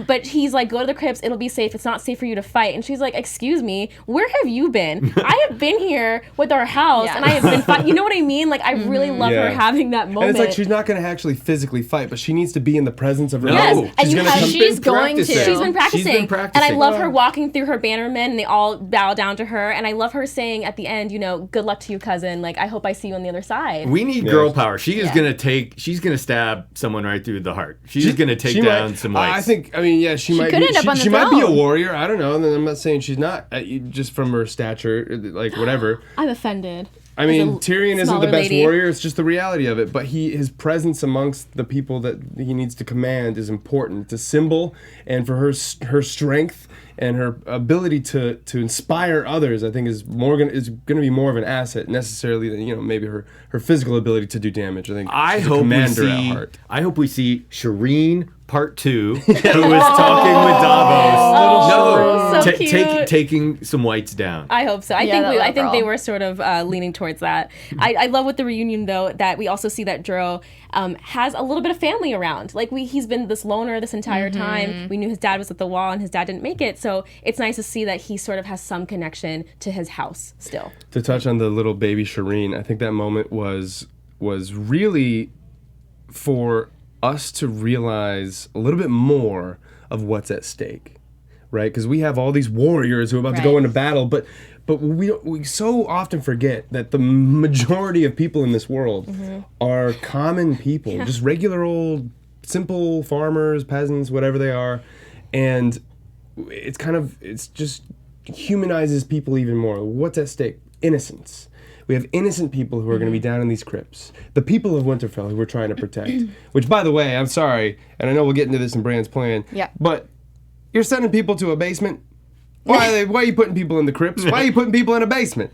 But he's like, "Go to the crypts. It'll be safe. It's not safe for you to fight." And she's like, "Excuse me, where have you been? I have been here with our house, Yeah. and I have been fighting." You know what I mean? Like, I really love her having that moment. And it's like she's not going to actually physically fight, but she needs to be in the presence of her. Yes, No. and she's going to. She's been practicing. And I love her Wow. walking through her bannermen, and they all bow down to her. And I love her saying at the end, you know, good luck to you, cousin. Like, I hope I see you on the other side. We need girl power. She is gonna she's gonna stab someone right through the heart. She's gonna take down some whites. She might could end up on the she might be a throne. warrior. I don't know. And I'm not saying she's not, just from her stature, like whatever. I'm offended. I mean, As a Tyrion isn't smaller the best lady. warrior. It's just the reality of it. But his presence amongst the people that he needs to command is important. It's a symbol, and for her strength and her ability to inspire others, I think is gonna be more of an asset necessarily than maybe her physical ability to do damage. I think she's a commander at heart. I hope we see Shireen Part 2, who was talking with Davos. so cute. Taking some whites down. I hope so. I think they were sort of leaning towards that. I love with the reunion though that we also see that Dro has a little bit of family around. Like he's been this loner this entire time. We knew his dad was at the wall and his dad didn't make it. So it's nice to see that he sort of has some connection to his house still. To touch on the little baby Shireen, I think that moment was really for us to realize a little bit more of what's at stake, right? Because we have all these warriors who are about to go into battle, but we so often forget that the majority of people in this world are common people, just regular old simple farmers, peasants, whatever they are, and it's just humanizes people even more. What's at stake? Innocence. We have innocent people who are going to be down in these crypts. The people of Winterfell who we're trying to protect. Which, by the way, I'm sorry, and I know we'll get into this in Brand's plan. Yeah. But you're sending people to a basement. Why are you putting people in the crypts? Why are you putting people in a basement?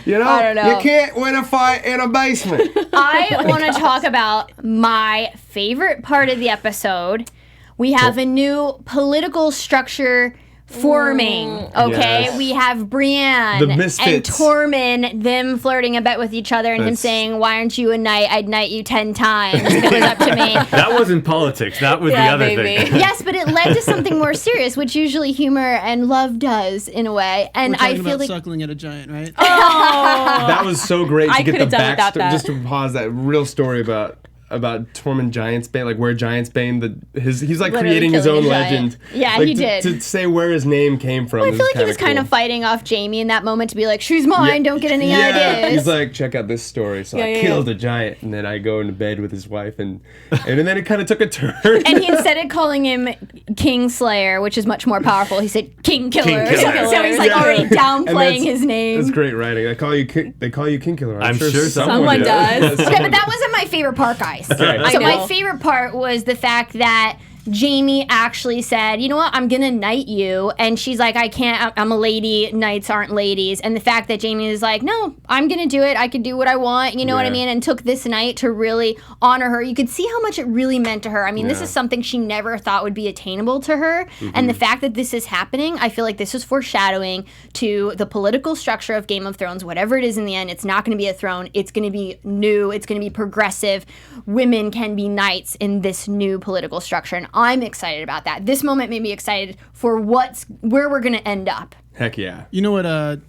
You know, I don't know. You can't win a fight in a basement. I want to talk about my favorite part of the episode. We have a new political structure forming, okay? Yes. We have Brienne The and misfits. Tormund, them flirting a bit with each other and him saying, why aren't you a knight? I'd knight you 10 times if it was up to me. That wasn't politics. That was the other baby. thing. Yes, but it led to something more serious, which usually humor and love does in a way. And We're talking I feel about like suckling at a giant, right? That was so great to I get the could've done without backstory. that. Just to pause that real story about Tormund Giantsbane, like where Giantsbane, he's like Literally creating his killing own a giant. legend. Yeah, Like, he did. To say where his name came from. I feel like he was kind of fighting off Jamie in that moment to be like, she's mine, don't get any ideas. He's like, check out this story. So I killed a giant, and then I go into bed with his wife, and then it kind of took a turn. And he instead of calling him Kingslayer, which is much more powerful, he said King Killer. King Killer. So he's like already downplaying his name. That's great writing. They call you King Killer. I'm sure Someone does. Okay, but that wasn't my favorite part, guys. Okay. So I my know. favorite part was the fact that Jamie actually said, you know what, I'm going to knight you. And she's like, I can't, I'm a lady, knights aren't ladies. And the fact that Jamie is like, no, I'm going to do it. I can do what I want. You know what I mean? And took this night to really honor her. You could see how much it really meant to her. I mean, this is something she never thought would be attainable to her. And the fact that this is happening, I feel like this is foreshadowing to the political structure of Game of Thrones. Whatever it is in the end, it's not going to be a throne. It's going to be new. It's going to be progressive. Women can be knights in this new political structure. And I'm excited about that. This moment made me excited for where we're going to end up. Heck yeah. You know what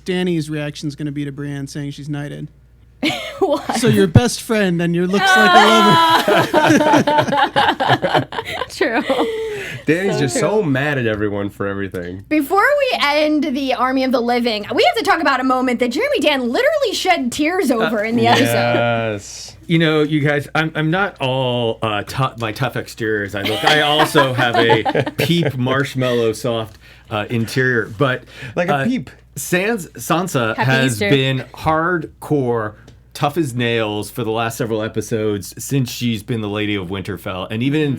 Dany's reaction is going to be to Brienne saying she's knighted? What? So your best friend and your looks like a lover. True. Danny's just so mad at everyone for everything. Before we end the Army of the Living, we have to talk about a moment that Jeremy Dan literally shed tears over in the episode. Yes. You know, you guys, I'm not all my tough exteriors. I also have a peep marshmallow soft interior, but Like a peep. Sansa Happy has Easter. been hardcore, tough as nails for the last several episodes since she's been the Lady of Winterfell, and even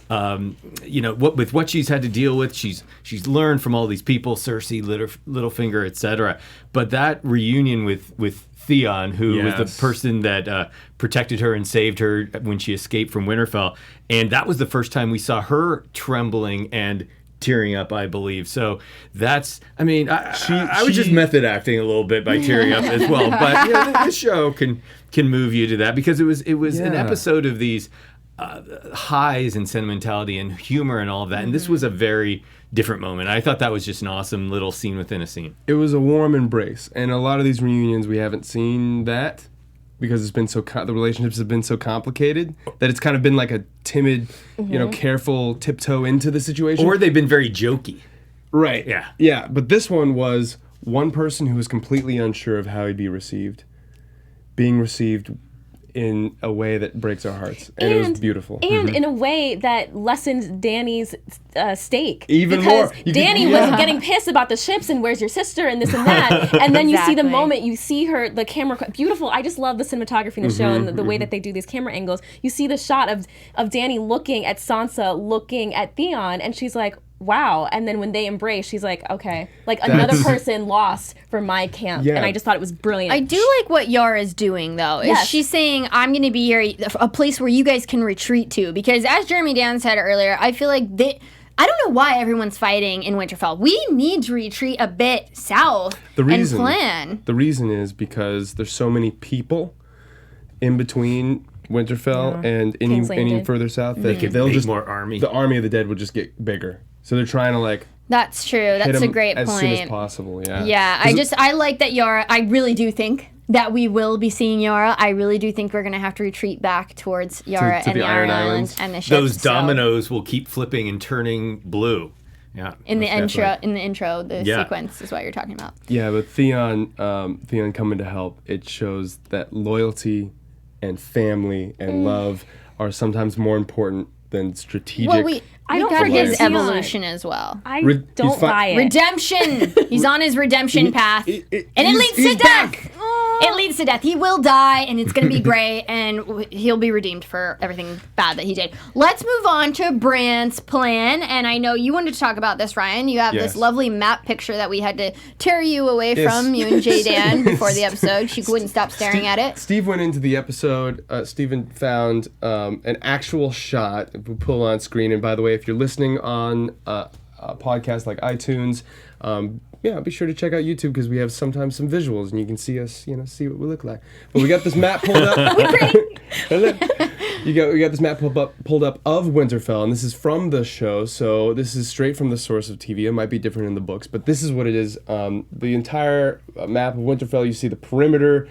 in, you know, with what she's had to deal with, she's learned from all these people, Cersei, Littlefinger, etc. But that reunion with Theon, who was the person that protected her and saved her when she escaped from Winterfell, and that was the first time we saw her trembling and tearing up, I believe. So that's, I mean, I was just method acting a little bit by tearing up as well. But you know, this show can move you to that, because it was an episode of these highs and sentimentality and humor and all of that. And this was a very different moment. I thought that was just an awesome little scene within a scene. It was a warm embrace. And a lot of these reunions, we haven't seen that. because it's been the relationships have been so complicated that it's kind of been like a timid, careful tiptoe into the situation. Or they've been very jokey. Right. Yeah. Yeah, but this one was one person who was completely unsure of how he'd be received, being received in a way that breaks our hearts, and it was beautiful. And in a way that lessens Danny's stake. Even because more. Danny was getting pissed about the ships and where's your sister and this and that. And then you see the Exactly. moment, you see her, the camera, beautiful. I just love the cinematography in the show and the way that they do these camera angles. You see the shot of Danny looking at Sansa, looking at Theon, and she's like, wow. And then when they embrace, she's like, okay, like another person lost for my camp. Yeah. And I just thought it was brilliant. I do like what Yara's doing, though. Is Yes. she's saying, I'm going to be a place where you guys can retreat to. Because as Jeremy Dan said earlier, I feel like I don't know why everyone's fighting in Winterfell. We need to retreat a bit south and plan. The reason is because there's so many people in between Winterfell and any Landing. further south that Could they'll make just more army. the army of the dead will just get bigger. So they're trying to like That's true. hit That's a 'em great as point. soon as possible. Yeah. Yeah, I like that Yara. I really do think that we will be seeing Yara. I really do think we're going to have to retreat back towards Yara to and the the Iron Iron Islands Islands. and the ships. Those so- dominoes will keep flipping and turning blue. Yeah. in the most intro, definitely. the Yeah. sequence is what you're talking about. Yeah, but Theon coming to help, it shows that loyalty and family and love are sometimes more important than strategic. Well, I we don't got forget his Theon. evolution as well. I He's don't fi- buy it. Redemption. He's on his redemption path, and it leads to he's death. back. It leads to death. He will die, and it's going to be great, and he'll be redeemed for everything bad that he did. Let's move on to Bran's plan, and I know you wanted to talk about this, Ryan. You have this Yes. lovely map picture that we had to tear you away Yes. from, you and Jay Dan, before the episode. She wouldn't stop staring at it. Steve went into the episode. Steven found an actual shot. We pull on screen. And by the way, if you're listening on a podcast like iTunes, be sure to check out YouTube because we have sometimes some visuals and you can see us, see what we look like. But we got this map pulled up. We got this map pulled up of Winterfell, and this is from the show. So this is straight from the source of TV. It might be different in the books, but this is what it is. The entire map of Winterfell. You see the perimeter,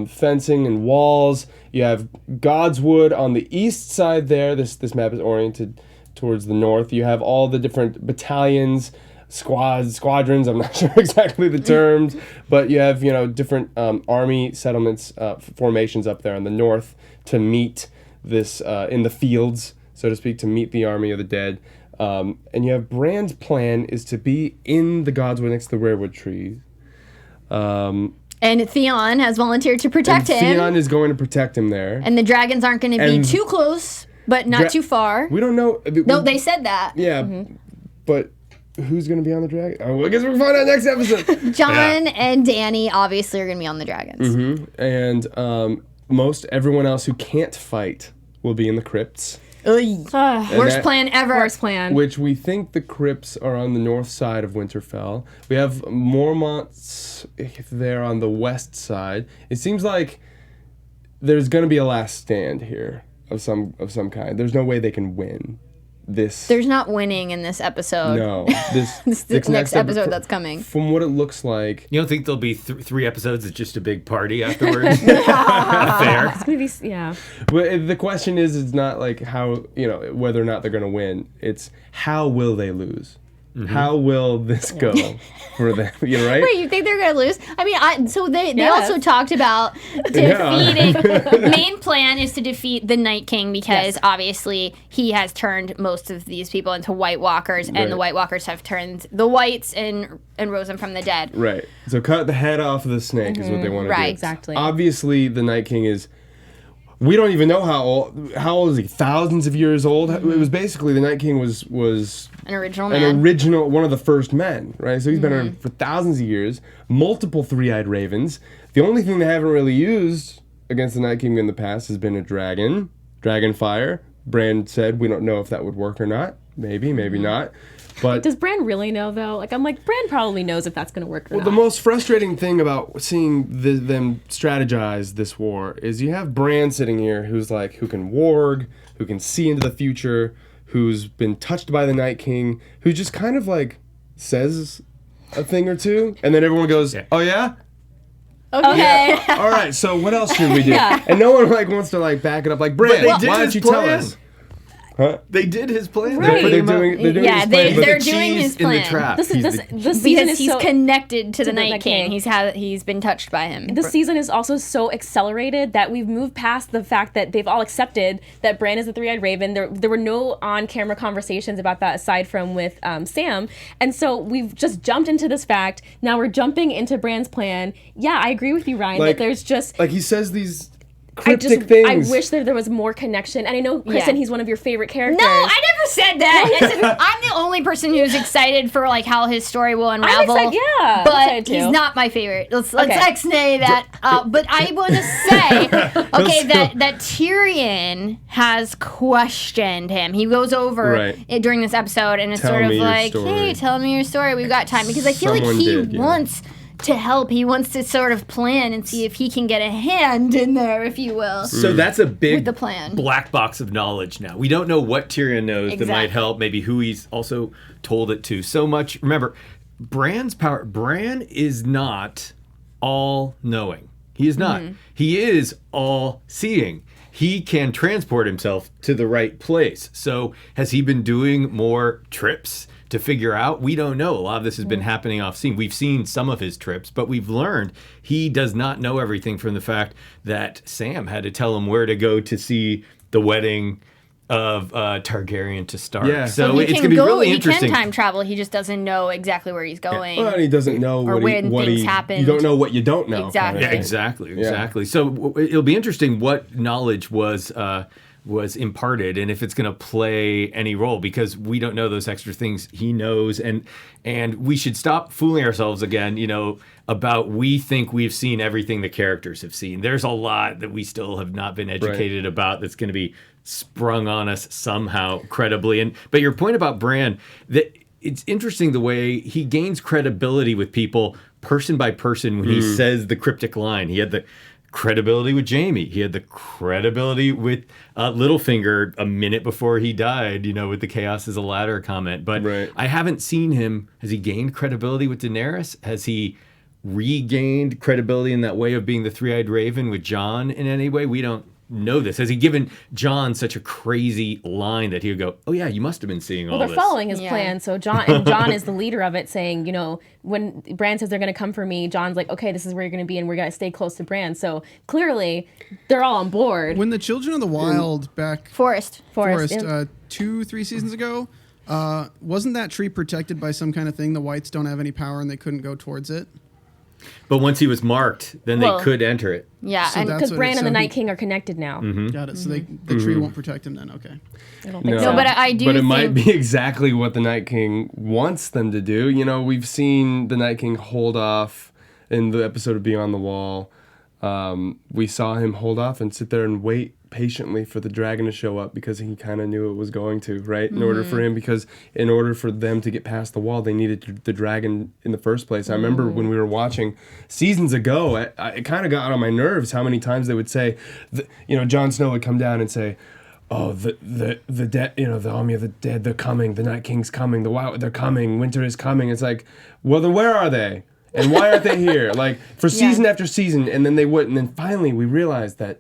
fencing and walls. You have Godswood on the east side there. This map is oriented towards the north. You have all the different battalions, squadrons. I'm not sure exactly the terms, but you have different army settlements, formations up there in the north to meet this in the fields, so to speak, to meet the army of the dead. And you have Bran's plan is to be in the Godswood next to the weirwood trees. And Theon has volunteered to protect him. Theon is going to protect him there. And the dragons aren't going to be And- too close, but not too far. We don't know. No, they said that. Yeah, but who's going to be on the dragon? Oh, I guess we'll find out next episode. John and Danny obviously are going to be on the dragons. And most everyone else who can't fight will be in the crypts. Worst that- plan ever. Worst plan. Which we think the crypts are on the north side of Winterfell. We have Mormont's there on the west side. It seems like there's going to be a last stand here of some kind. There's no way they can win this. There's not winning in this episode. No, This next episode that's coming. From what it looks like, You don't think there'll be 3 episodes? It's just a big party afterwards? Fair. It's gonna be, yeah. but the question is, it's not like how whether or not they're going to win. It's how will they lose? How will this go for them? Right? Wait, you think they're gonna lose? I mean, so they Yes. also talked about defeating. Main plan is to defeat the Night King because obviously he has turned most of these people into White Walkers, and the Right. White Walkers have turned the Whites and rose them from the dead. Right. So cut the head off of the snake is what they want to do. Right. Exactly. Obviously, the Night King is. We don't even know how old. How old is he? Thousands of years old. It was basically the Night King was An original an man. original one of the first men, right? So he's been around for thousands of years. Multiple three-eyed ravens. The only thing they haven't really used against the Night King in the past has been a dragon fire. Bran said we don't know if that would work or not. Maybe not. But Does Bran really know though? Like I'm like Bran probably knows if that's gonna work or not. the most frustrating thing about seeing them strategize this war is you have Bran sitting here who can warg, who can see into the future, who's been touched by the Night King, who just kind of like says a thing or two, and then everyone goes, Yeah. "Oh yeah." Okay. All right, so what else should we do? And no one wants to back it up. Like, Bran, But they did why don't his you tell plan. us? Huh? They did his plan. Right. They're doing his plan, but they're the doing cheese his in the plan. trap. This He's season Because is he's so connected to the the Night Night King. King. He's been touched by him. The season is also so accelerated that we've moved past the fact that they've all accepted that Bran is the three-eyed raven. There were no on-camera conversations about that aside from with Sam. And so we've just jumped into this fact. Now we're jumping into Bran's plan. Yeah, I agree with you, Ryan, that there's just... Like, he says these cryptic things. I wish there was more connection. And I know, Kristen, he's one of your favorite characters. No, I never said that. I said, I'm the only person who's excited for how his story will unravel. I'm excited, yeah. But he's not my favorite. Let's ex-nay that. But I want to say, that Tyrion has questioned him. He goes over during this episode and it's Tell sort of me your like, story. hey, tell me your story. We've got time. Because I feel Someone like he did, yeah. wants to help. He wants to sort of plan and see if he can get a hand in there, if you will. So that's a big With the plan. black box of knowledge now. We don't know what Tyrion knows that might help, maybe who he's also told it to. So much. Remember, Bran's power. Bran is not all-knowing. He is not. He is all-seeing. He can transport himself to the right place. So has he been doing more trips to figure out? We don't know. A lot of this has been happening off scene. We've seen some of his trips, but we've learned he does not know everything from the fact that Sam had to tell him where to go to see the wedding of Targaryen to start. Yeah. So it's going to be really interesting. He can time travel. He just doesn't know exactly where he's going. Well, he doesn't know when things happen. You don't know what you don't know. Exactly. Yeah, exactly. So it'll be interesting what knowledge was imparted and if it's going to play any role, because we don't know those extra things he knows, and we should stop fooling ourselves again, about we think we've seen everything the characters have seen. There's a lot that we still have not been educated about that's going to be sprung on us somehow credibly. But your point about Bran, that it's interesting the way he gains credibility with people person by person when he says the cryptic line. He had the credibility with Jaime. He had the credibility with Littlefinger a minute before he died, with the chaos is a ladder comment. But I haven't seen him. Has he gained credibility with Daenerys? Has he regained credibility in that way of being the three-eyed raven with Jon in any way? We don't know this. Has he given Jon such a crazy line that he would go, oh yeah, you must have been seeing all this? Well, they're following his plan. So Jon is the leader of it, saying, when Bran says they're going to come for me, Jon's like, okay, this is where you're going to be, and we're going to stay close to Bran. So clearly, they're all on board. When the Children of the Wild Forest 2-3 seasons ago, wasn't that tree protected by some kind of thing? The Whites don't have any power and they couldn't go towards it. But once he was marked, then they could enter it. Yeah, So and that's Because what Bran it- and the so Night King are connected now. Got it. So the tree won't protect him then. Okay. I don't think No, so. but I do But it think might be exactly what the Night King wants them to do. We've seen the Night King hold off in the episode of Beyond the Wall. We saw him hold off and sit there and wait patiently for the dragon to show up because he kind of knew it was going to, right? In order for them to get past the wall, they needed the dragon in the first place. I remember when we were watching seasons ago, it kind of got on my nerves how many times they would say, Jon Snow would come down and say, oh, the dead, the army of the dead, they're coming, the Night King's coming, they're coming, winter is coming. It's like, well, then where are they? And why aren't they here? For season after season, and then they would, and then finally we realized that,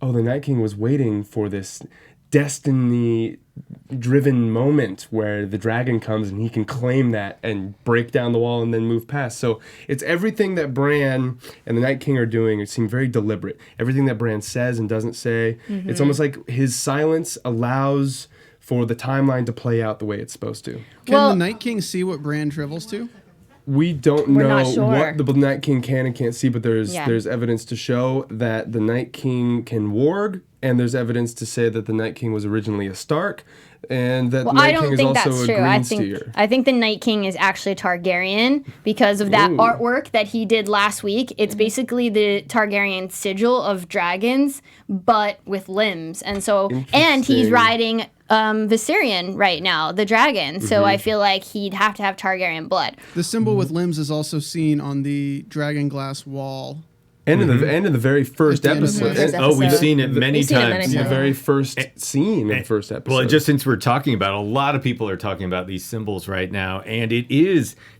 the Night King was waiting for this destiny-driven moment where the dragon comes and he can claim that and break down the wall and then move past. So it's everything that Bran and the Night King are doing. It seemed very deliberate. Everything that Bran says and doesn't say. It's almost like his silence allows for the timeline to play out the way it's supposed to. Can the Night King see what Bran travels to? We don't We're know not sure. what the Night King can and can't see, but there's evidence to show that the Night King can warg, and there's evidence to say that the Night King was originally a Stark, and that the Night King is also a Greensteer. I think the Night King is actually Targaryen because of that artwork that he did last week. It's basically the Targaryen sigil of dragons, but with limbs, and he's riding Viserion right now, the dragon. So I feel like he'd have to have Targaryen blood. The symbol with limbs is also seen on the dragon glass wall And in the very first episode. We've seen it many times. The very first scene in the first episode. Well, just since we're talking about it, a lot of people are talking about these symbols right now, and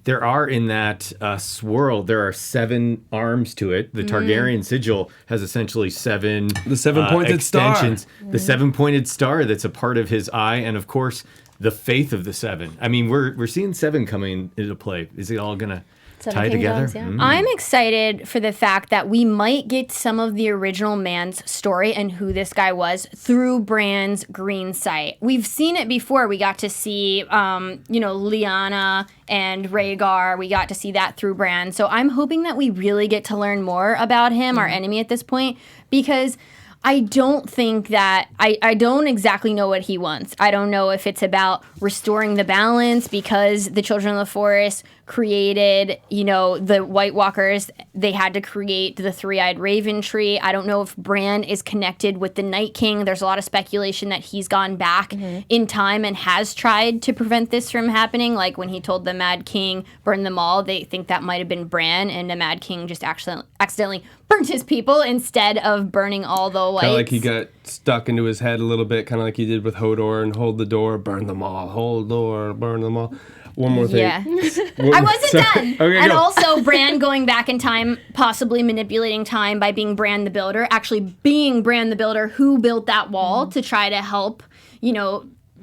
there are in that swirl, there are 7 arms to it. The Targaryen sigil has essentially 7 the 7-pointed extensions. star. The 7-pointed star that's a part of his eye, and of course, the faith of the 7. I mean, we're seeing 7 coming into play. Is it all gonna tie together? Kingdoms, yeah. I'm excited for the fact that we might get some of the original man's story and who this guy was through Bran's green sight. We've seen it before. We got to see, Lyanna and Rhaegar. We got to see that through Bran. So I'm hoping that we really get to learn more about him, our enemy at this point, because I don't think that I don't exactly know what he wants. I don't know if it's about restoring the balance because the Children of the Forest created, the White Walkers. They had to create the 3-eyed raven tree. I don't know if Bran is connected with the Night King. There's a lot of speculation that he's gone back in time and has tried to prevent this from happening. Like when he told the Mad King, burn them all, they think that might have been Bran, and the Mad King just accidentally burnt his people instead of burning all the whites. Kind of like he got stuck into his head a little bit, kind of like he did with Hodor and hold the door, burn them all, hold door, burn them all. One more thing. Yeah. I wasn't done. Okay, and go. also Bran going back in time, possibly manipulating time by being Bran the Builder, actually being Bran the Builder who built that wall to try to help,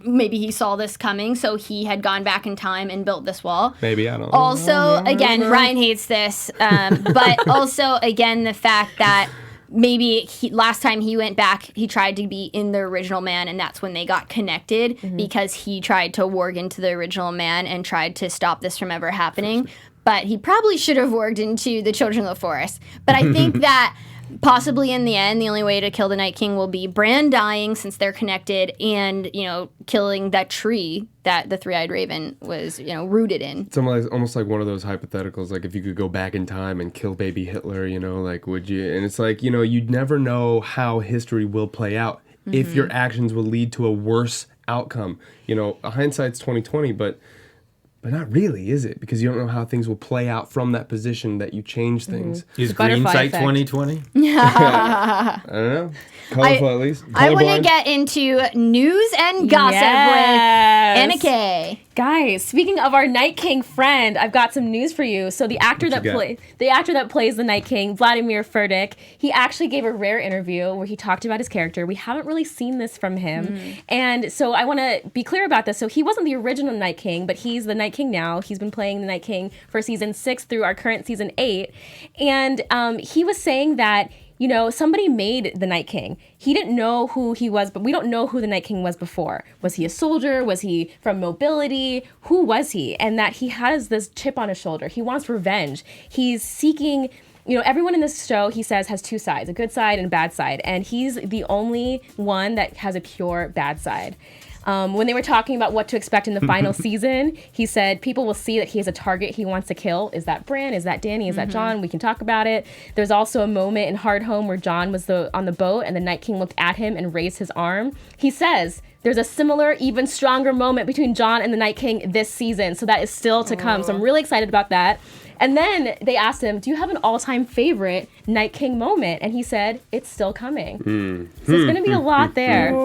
maybe he saw this coming, so he had gone back in time and built this wall. Maybe, I don't know. Also, again, Ryan hates this, but also, again, the fact that maybe last time he went back, he tried to be in the original man, and that's when they got connected because he tried to warg into the original man and tried to stop this from ever happening. But he probably should have warged into the Children of the Forest. But I think that possibly in the end, the only way to kill the Night King will be Bran dying since they're connected and, killing that tree that the 3-eyed raven was, rooted in. It's almost like one of those hypotheticals, like if you could go back in time and kill baby Hitler, would you? And it's like, you'd never know how history will play out if your actions will lead to a worse outcome. Hindsight's 20/20, but not really, is it? Because you don't know how things will play out from that position that you change things. Is green sight 20/20? I don't know. Colorful, at least. I want to get into news and gossip with Anna Kay. Guys, speaking of our Night King friend, I've got some news for you. So the actor that plays the Night King, Vladimir Furdik, he actually gave a rare interview where he talked about his character. We haven't really seen this from him. And so I want to be clear about this. So he wasn't the original Night King, but he's the Night King now. He's been playing the Night King for season 6 through our current season 8. And he was saying that somebody made the Night King. He didn't know who he was, but we don't know who the Night King was before. Was he a soldier? Was he from nobility? Who was he? And that he has this chip on his shoulder. He wants revenge. He's seeking, everyone in this show, he says, has 2 sides, a good side and a bad side. And he's the only one that has a pure bad side. When they were talking about what to expect in the final season, he said people will see that he has a target he wants to kill. Is that Bran? Is that Dany? Is that Jon? We can talk about it. There's also a moment in Hardhome where Jon was on the boat and the Night King looked at him and raised his arm. He says there's a similar, even stronger moment between Jon and the Night King this season. So that is still to come. So I'm really excited about that. And then they asked him, do you have an all-time favorite Night King moment? And he said, it's still coming. So there's going to be a lot there.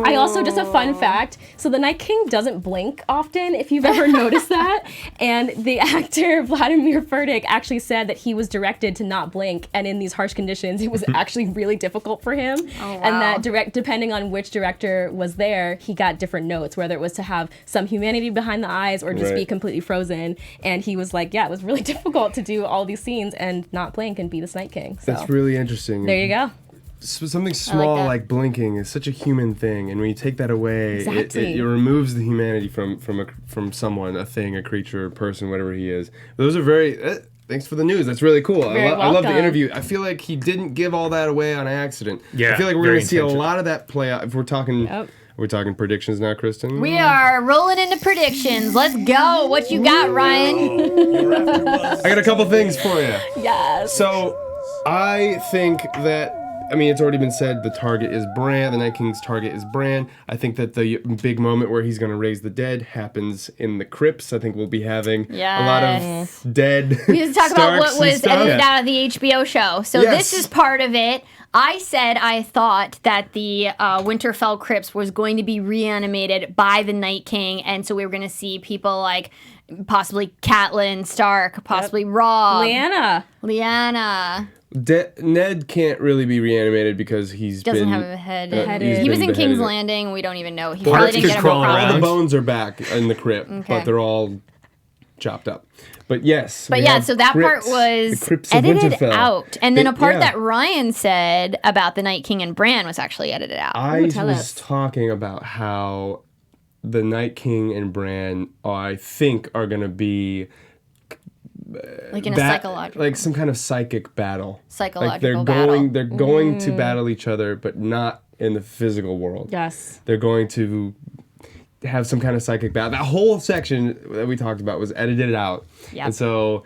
I also, just a fun fact, so the Night King doesn't blink often, if you've ever noticed that. And the actor, Vladimir Furdik, actually said that he was directed to not blink. And in these harsh conditions, it was actually really difficult for him. Oh, wow. And that depending on which director was there, he got different notes, whether it was to have some humanity behind the eyes or just be completely frozen. And he was like, it was really difficult to do all these scenes and not blink and be this Night King. So that's really interesting. There you go. Something small like blinking is such a human thing, and when you take that away, it removes the humanity from someone, a thing, a creature, a person, whatever he is. Those are very. Thanks for the news. That's really cool. I love the interview. I feel like he didn't give all that away on accident. Yeah, I feel like we're going to see a lot of that play out. If we're talking. Yep. We're talking predictions now, Kristen? We are rolling into predictions. Let's go. What you got, Ryan? I got a couple things for you. Yes. So, I think that I mean, it's already been said the target is Bran. The Night King's target is Bran. I think that the big moment where he's going to raise the dead happens in the crypts. I think we'll be having a lot of dead. We need to talk about what was edited out of the HBO show. So this is part of it. I said I thought that the Winterfell crypts was going to be reanimated by the Night King, and so we were going to see people like possibly Catelyn Stark, possibly Robb, Lyanna. Ned can't really be reanimated because he's doesn't have a head. He was in King's Landing. We don't even know. He probably didn't get a crawl around. All the bones are back in the crypt, but they're all chopped up. But yes. But yeah, so that part was edited out. And then a part that Ryan said about the Night King and Bran was actually edited out. I was talking about how the Night King and Bran, I think, are going to be like in a psychological, like some kind of psychic battle. Psychological battle. They're going to battle each other, but not in the physical world. Yes. They're going to have some kind of psychic battle. That whole section that we talked about was edited out. Yep. And so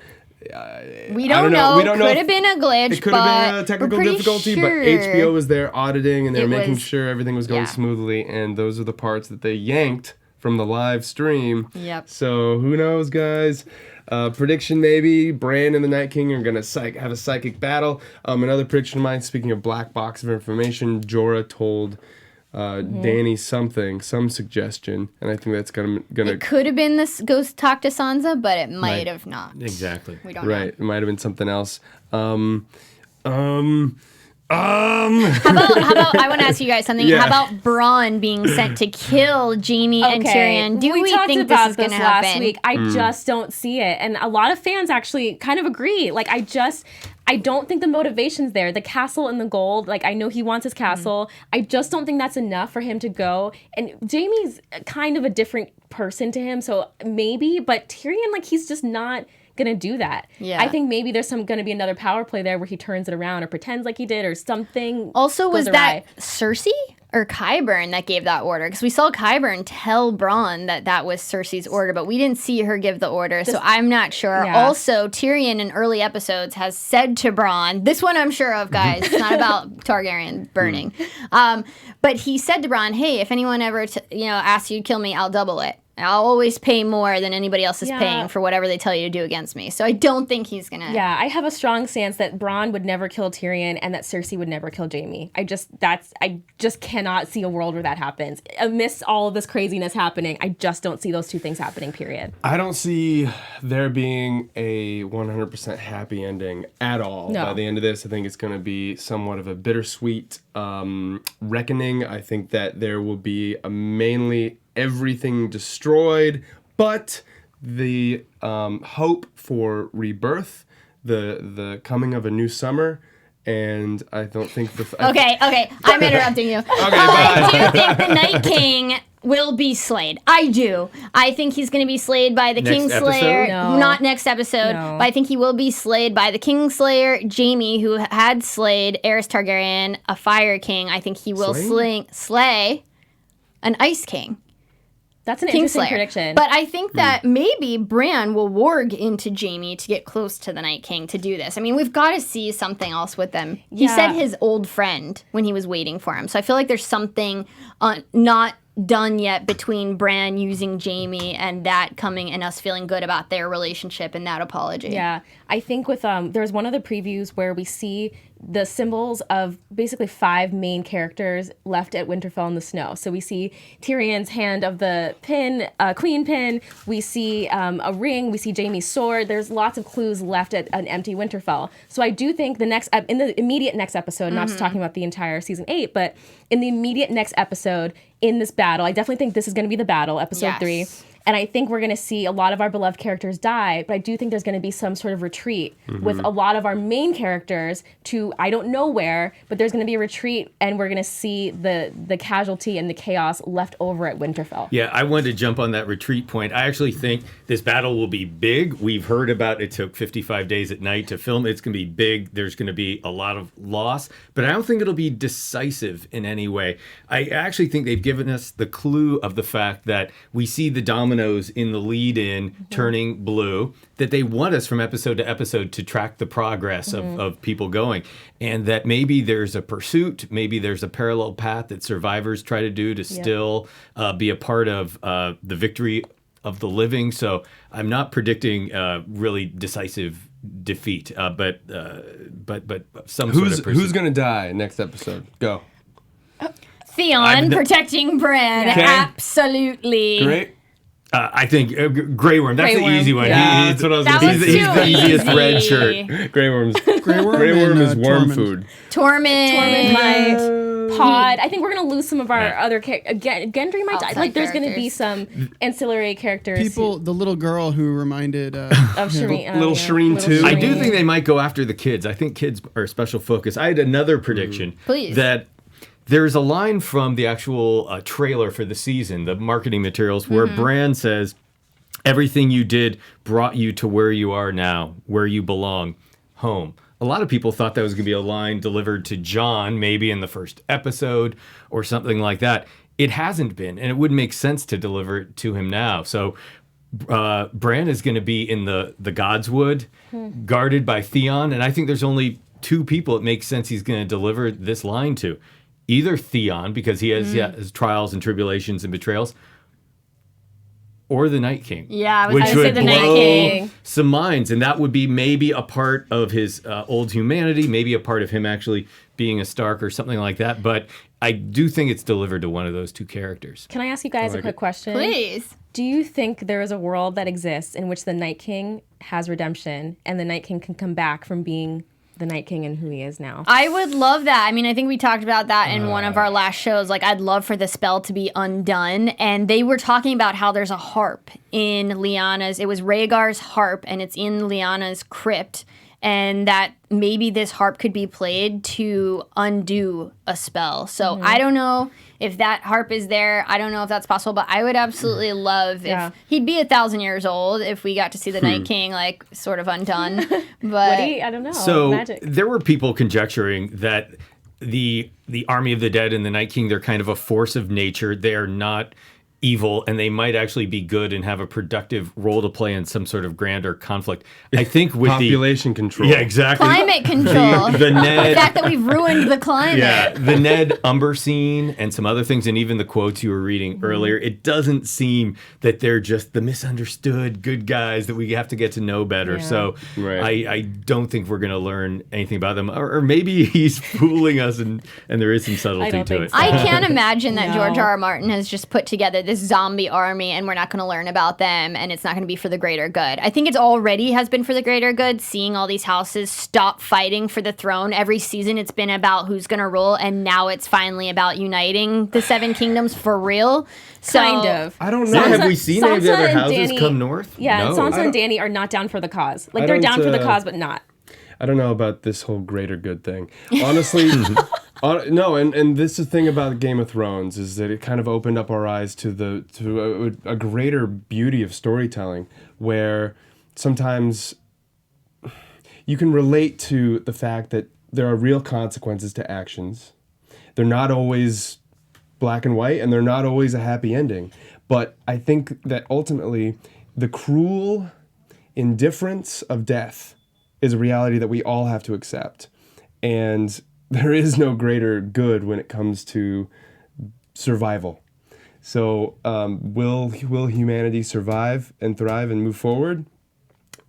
we don't know. It could have been a glitch. It could have been a technical difficulty, but HBO was there auditing and they're making sure everything was going smoothly. And those are the parts that they yanked from the live stream. Yep. So who knows, guys? Prediction maybe Bran and the Night King are gonna have a psychic battle. Another prediction of mine. Speaking of black box of information, Jorah told Dany some suggestion, and I think that's gonna. It could have been this goes talk to Sansa, but it might have not. Exactly. We don't know. Right. It might have been something else. How about I want to ask you guys something. How about Bronn being sent to kill Jaime and Tyrion? Do we think this is going to happen? Last week. I just don't see it. And a lot of fans actually kind of agree. Like, I don't think the motivation's there. The castle and the gold, like, I know he wants his castle. I just don't think that's enough for him to go. And Jaime's kind of a different person to him, so maybe. But Tyrion, like, he's just not gonna do that. I think maybe there's gonna be another power play there where he turns it around or pretends like he did or something. Also, was that Cersei or Qyburn that gave that order? Because we saw Qyburn tell Bronn that was Cersei's order, but we didn't see her give the order, so I'm not sure. Also, Tyrion in early episodes has said to Bronn, this one I'm sure of, guys, it's not about Targaryen burning, but he said to Bronn, hey, if anyone ever asks you to kill me, I'll double it. I'll always pay more than anybody else is paying for whatever they tell you to do against me. So I don't think he's going to... Yeah, I have a strong stance that Bronn would never kill Tyrion and that Cersei would never kill Jaime. I just cannot see a world where that happens. Amidst all of this craziness happening, I just don't see those two things happening, period. I don't see there being a 100% happy ending at all. No. By the end of this, I think it's going to be somewhat of a bittersweet reckoning. I think that there will be mainly everything destroyed, but the hope for rebirth, the coming of a new summer, and I don't think Okay, I'm interrupting you. Bye. Do you think the Night King will be slayed? I do. I think he's going to be slayed by the Kingslayer. No. Not next episode, but I think he will be slayed by the Kingslayer, Jaime, who had slayed Aerys Targaryen, a Fire King. I think he will slay an Ice King. That's an interesting prediction. But I think that maybe Bran will warg into Jaime to get close to the Night King to do this. I mean, we've got to see something else with them. He said his old friend when he was waiting for him. So I feel like there's something not done yet between Bran using Jaime and that coming and us feeling good about their relationship and that apology. Yeah, I think with there's one of the previews where we see the symbols of basically 5 main characters left at Winterfell in the snow. So we see Tyrion's hand of the pin, queen pin. We see a ring. We see Jaime's sword. There's lots of clues left at an empty Winterfell. So I do think in the immediate next episode, not just talking about the entire season 8, but in the immediate next episode in this battle, I definitely think this is going to be the battle, episode 3. And I think we're going to see a lot of our beloved characters die, but I do think there's going to be some sort of retreat with a lot of our main characters to, I don't know where, but there's going to be a retreat, and we're going to see the casualty and the chaos left over at Winterfell. Yeah, I wanted to jump on that retreat point. I actually think this battle will be big. We've heard about it took 55 days at night to film. It's going to be big. There's going to be a lot of loss, but I don't think it'll be decisive in any way. I actually think they've given us the clue of the fact that we see the dominant dominoes in the lead-in turning blue, that they want us from episode to episode to track the progress of people going. And that maybe there's a pursuit, maybe there's a parallel path that survivors try to do to still be a part of the victory of the living. So I'm not predicting really decisive defeat, but some sort of pursuit. Who's going to die next episode? Go. Theon protecting Bran, absolutely. Great. I think Grey Worm. That's the easy one. Yeah, that's what I was That going to was say. He's the easiest red shirt. Grey Worm and, is worm Tormund. food. Tormund. Might. Pod. I think we're gonna lose some of our other characters. Gendry might die. Outside Like, there's gonna be characters. some ancillary characters. People, the little girl who reminded of Shireen, Little Shireen too. I do think they might go after the kids. I think kids are a special focus. I had another prediction. Please. That there's a line from the actual trailer for the season, the marketing materials, where Bran says, "Everything you did brought you to where you are now, where you belong, home." A lot of people thought that was going to be a line delivered to Jon, maybe in the first episode or something like that. It hasn't been, and it would make sense to deliver it to him now. So Bran is going to be in the Godswood, guarded by Theon, and I think there's only two people it makes sense he's going to deliver this line to. Either Theon, because he has his trials and tribulations and betrayals, or the Night King. Yeah, I was which gonna say would the Night blow King. some minds, and that would be maybe a part of his old humanity, maybe a part of him actually being a Stark or something like that. But I do think it's delivered to one of those two characters. Can I ask you guys a quick question? Please. Do you think there is a world that exists in which the Night King has redemption and the Night King can come back from being the Night King and who he is now? I would love that. I mean, I think we talked about that in one of our last shows. Like, I'd love for the spell to be undone. And they were talking about how there's a harp in Lyanna's. It was Rhaegar's harp, and it's in Lyanna's crypt. And that maybe this harp could be played to undo a spell. So I don't know if that harp is there. I don't know if that's possible, but I would absolutely love if he'd be 1,000 years old if we got to see the Night King like sort of undone. But I don't know. So Magic. there were people conjecturing that the Army of the Dead and the Night King, they're kind of a force of nature. They are not evil, and they might actually be good and have a productive role to play in some sort of grander conflict. I think with Population control. Yeah, exactly. climate control. The Ned. The fact that we've ruined the climate. Yeah, the Ned Umber scene and some other things, and even the quotes you were reading earlier, it doesn't seem that they're just the misunderstood good guys that we have to get to know better. Yeah. So Right. I don't think we're going to learn anything about them. Or maybe he's fooling us and there is some subtlety don't to think it. so. I can't imagine that No. George R. R. Martin has just put together this zombie army and we're not going to learn about them and it's not going to be for the greater good. I think it's already has been for the greater good, seeing all these houses stop fighting for the throne. Every season it's been about who's going to rule, and now it's finally about uniting the Seven Kingdoms for real. So, Kind of. I don't know. Have we seen any of the Sansa other and houses Dany- come north? Yeah, No. and Sansa and Dany are not down for the cause. Like, I they're don't, down for the cause, but not. I don't know about this whole greater good thing. Honestly, no, and this is the thing about Game of Thrones is that it kind of opened up our eyes to a greater beauty of storytelling, where sometimes you can relate to the fact that there are real consequences to actions. They're not always black and white, and they're not always a happy ending. But I think that ultimately the cruel indifference of death is a reality that we all have to accept. And there is no greater good when it comes to survival. So will humanity survive and thrive and move forward?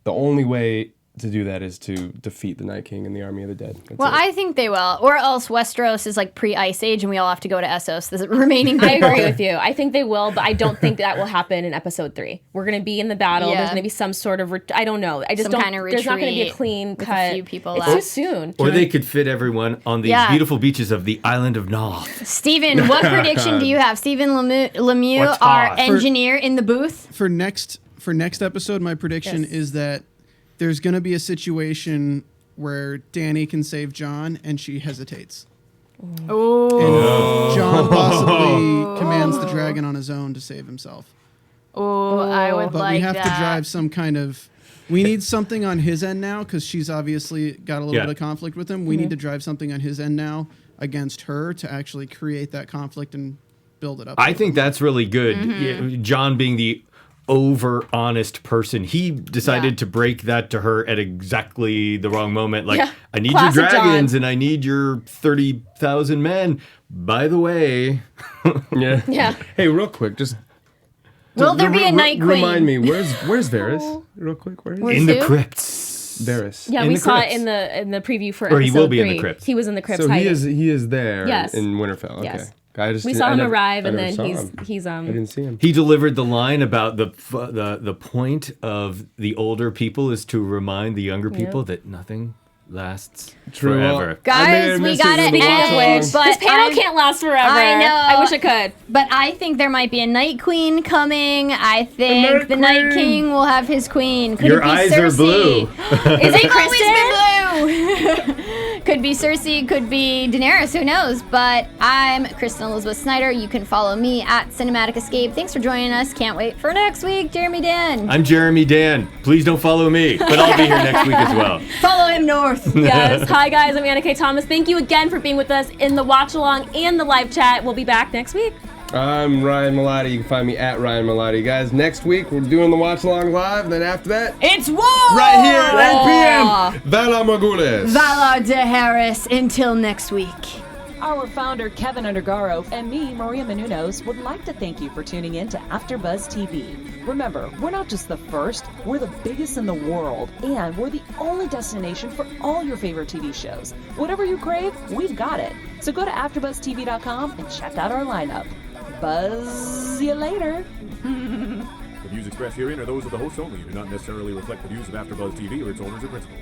The only way to do that is to defeat the Night King and the Army of the Dead. That's well, it. I think they will. Or else Westeros is like pre-Ice Age and we all have to go to Essos, the remaining I people. agree with you. I think they will, but I don't think that will happen in episode 3. We're going to be in the battle. Yeah. There's going to be some sort of, I don't know. I just Some don't, kind of there's not going to be a retreat clean with a cut. few people it's left. too soon. Or they could fit everyone on these Yeah. beautiful beaches of the island of Noth. Steven, what prediction do you have? Steven Lemieux, What's our odd? engineer in the booth. For next episode, my prediction Yes. is that there's going to be a situation where Dany can save Jon and she hesitates. Oh, And Jon possibly commands the dragon on his own to save himself. I would But like we have that. to drive some kind of... We need something on his end now because she's obviously got a little Yeah. bit of conflict with him. We need to drive something on his end now against her to actually create that conflict and build it up. I think that's really good. Mm-hmm. John being the over honest person. He decided to break that to her at exactly the wrong moment. Like, I need Classic your dragons John. and I need your 30,000 men. By the way. Yeah. Hey, real quick, just Will there be a Night Queen? Remind me, where's Varys? Real quick, where is Where's In the who? crypts. Varys? Yeah, In we the saw crypts. it in the preview for Or he episode will be in the 3. crypts. He was in the crypts So hiding. he is there Yes. in Winterfell. Okay. Yes. We saw him arrive, and then he's I didn't see him. He delivered the line about the point of the older people is to remind the younger people that nothing lasts True. forever. Guys, we got to end. But This panel I'm- can't last forever. I know. I wish it could. But I think there might be a Night Queen coming. I think the Night King will have his queen. Could Your it be eyes Cersei? are blue. Is it always been blue? Could be Cersei, could be Daenerys, who knows? But I'm Kristen Elizabeth Snyder. You can follow me at Cinematic Escape. Thanks for joining us. Can't wait for next week. Jeremy Dann. I'm Jeremy Dann. Please don't follow me, but I'll be here next week as well. Follow him north. Yes. Hi, guys. I'm Anna K. Thomas. Thank you again for being with us in the watch along and the live chat. We'll be back next week. I'm Ryan Malaty. You can find me at Ryan Malaty. Guys, next week we're doing the Watch Along Live, and then after that, It's war! right here at 8 p.m., Valar Morghulis. Valar de Harris. Until next week. Our founder, Keven Undergaro, and me, Maria Menounos, would like to thank you for tuning in to AfterBuzz TV. Remember, we're not just the first, we're the biggest in the world, and we're the only destination for all your favorite TV shows. Whatever you crave, we've got it. So go to AfterBuzzTV.com and check out our lineup. Buzz you later. The views expressed herein are those of the hosts only and do not necessarily reflect the views of AfterBuzz TV or its owners or principals.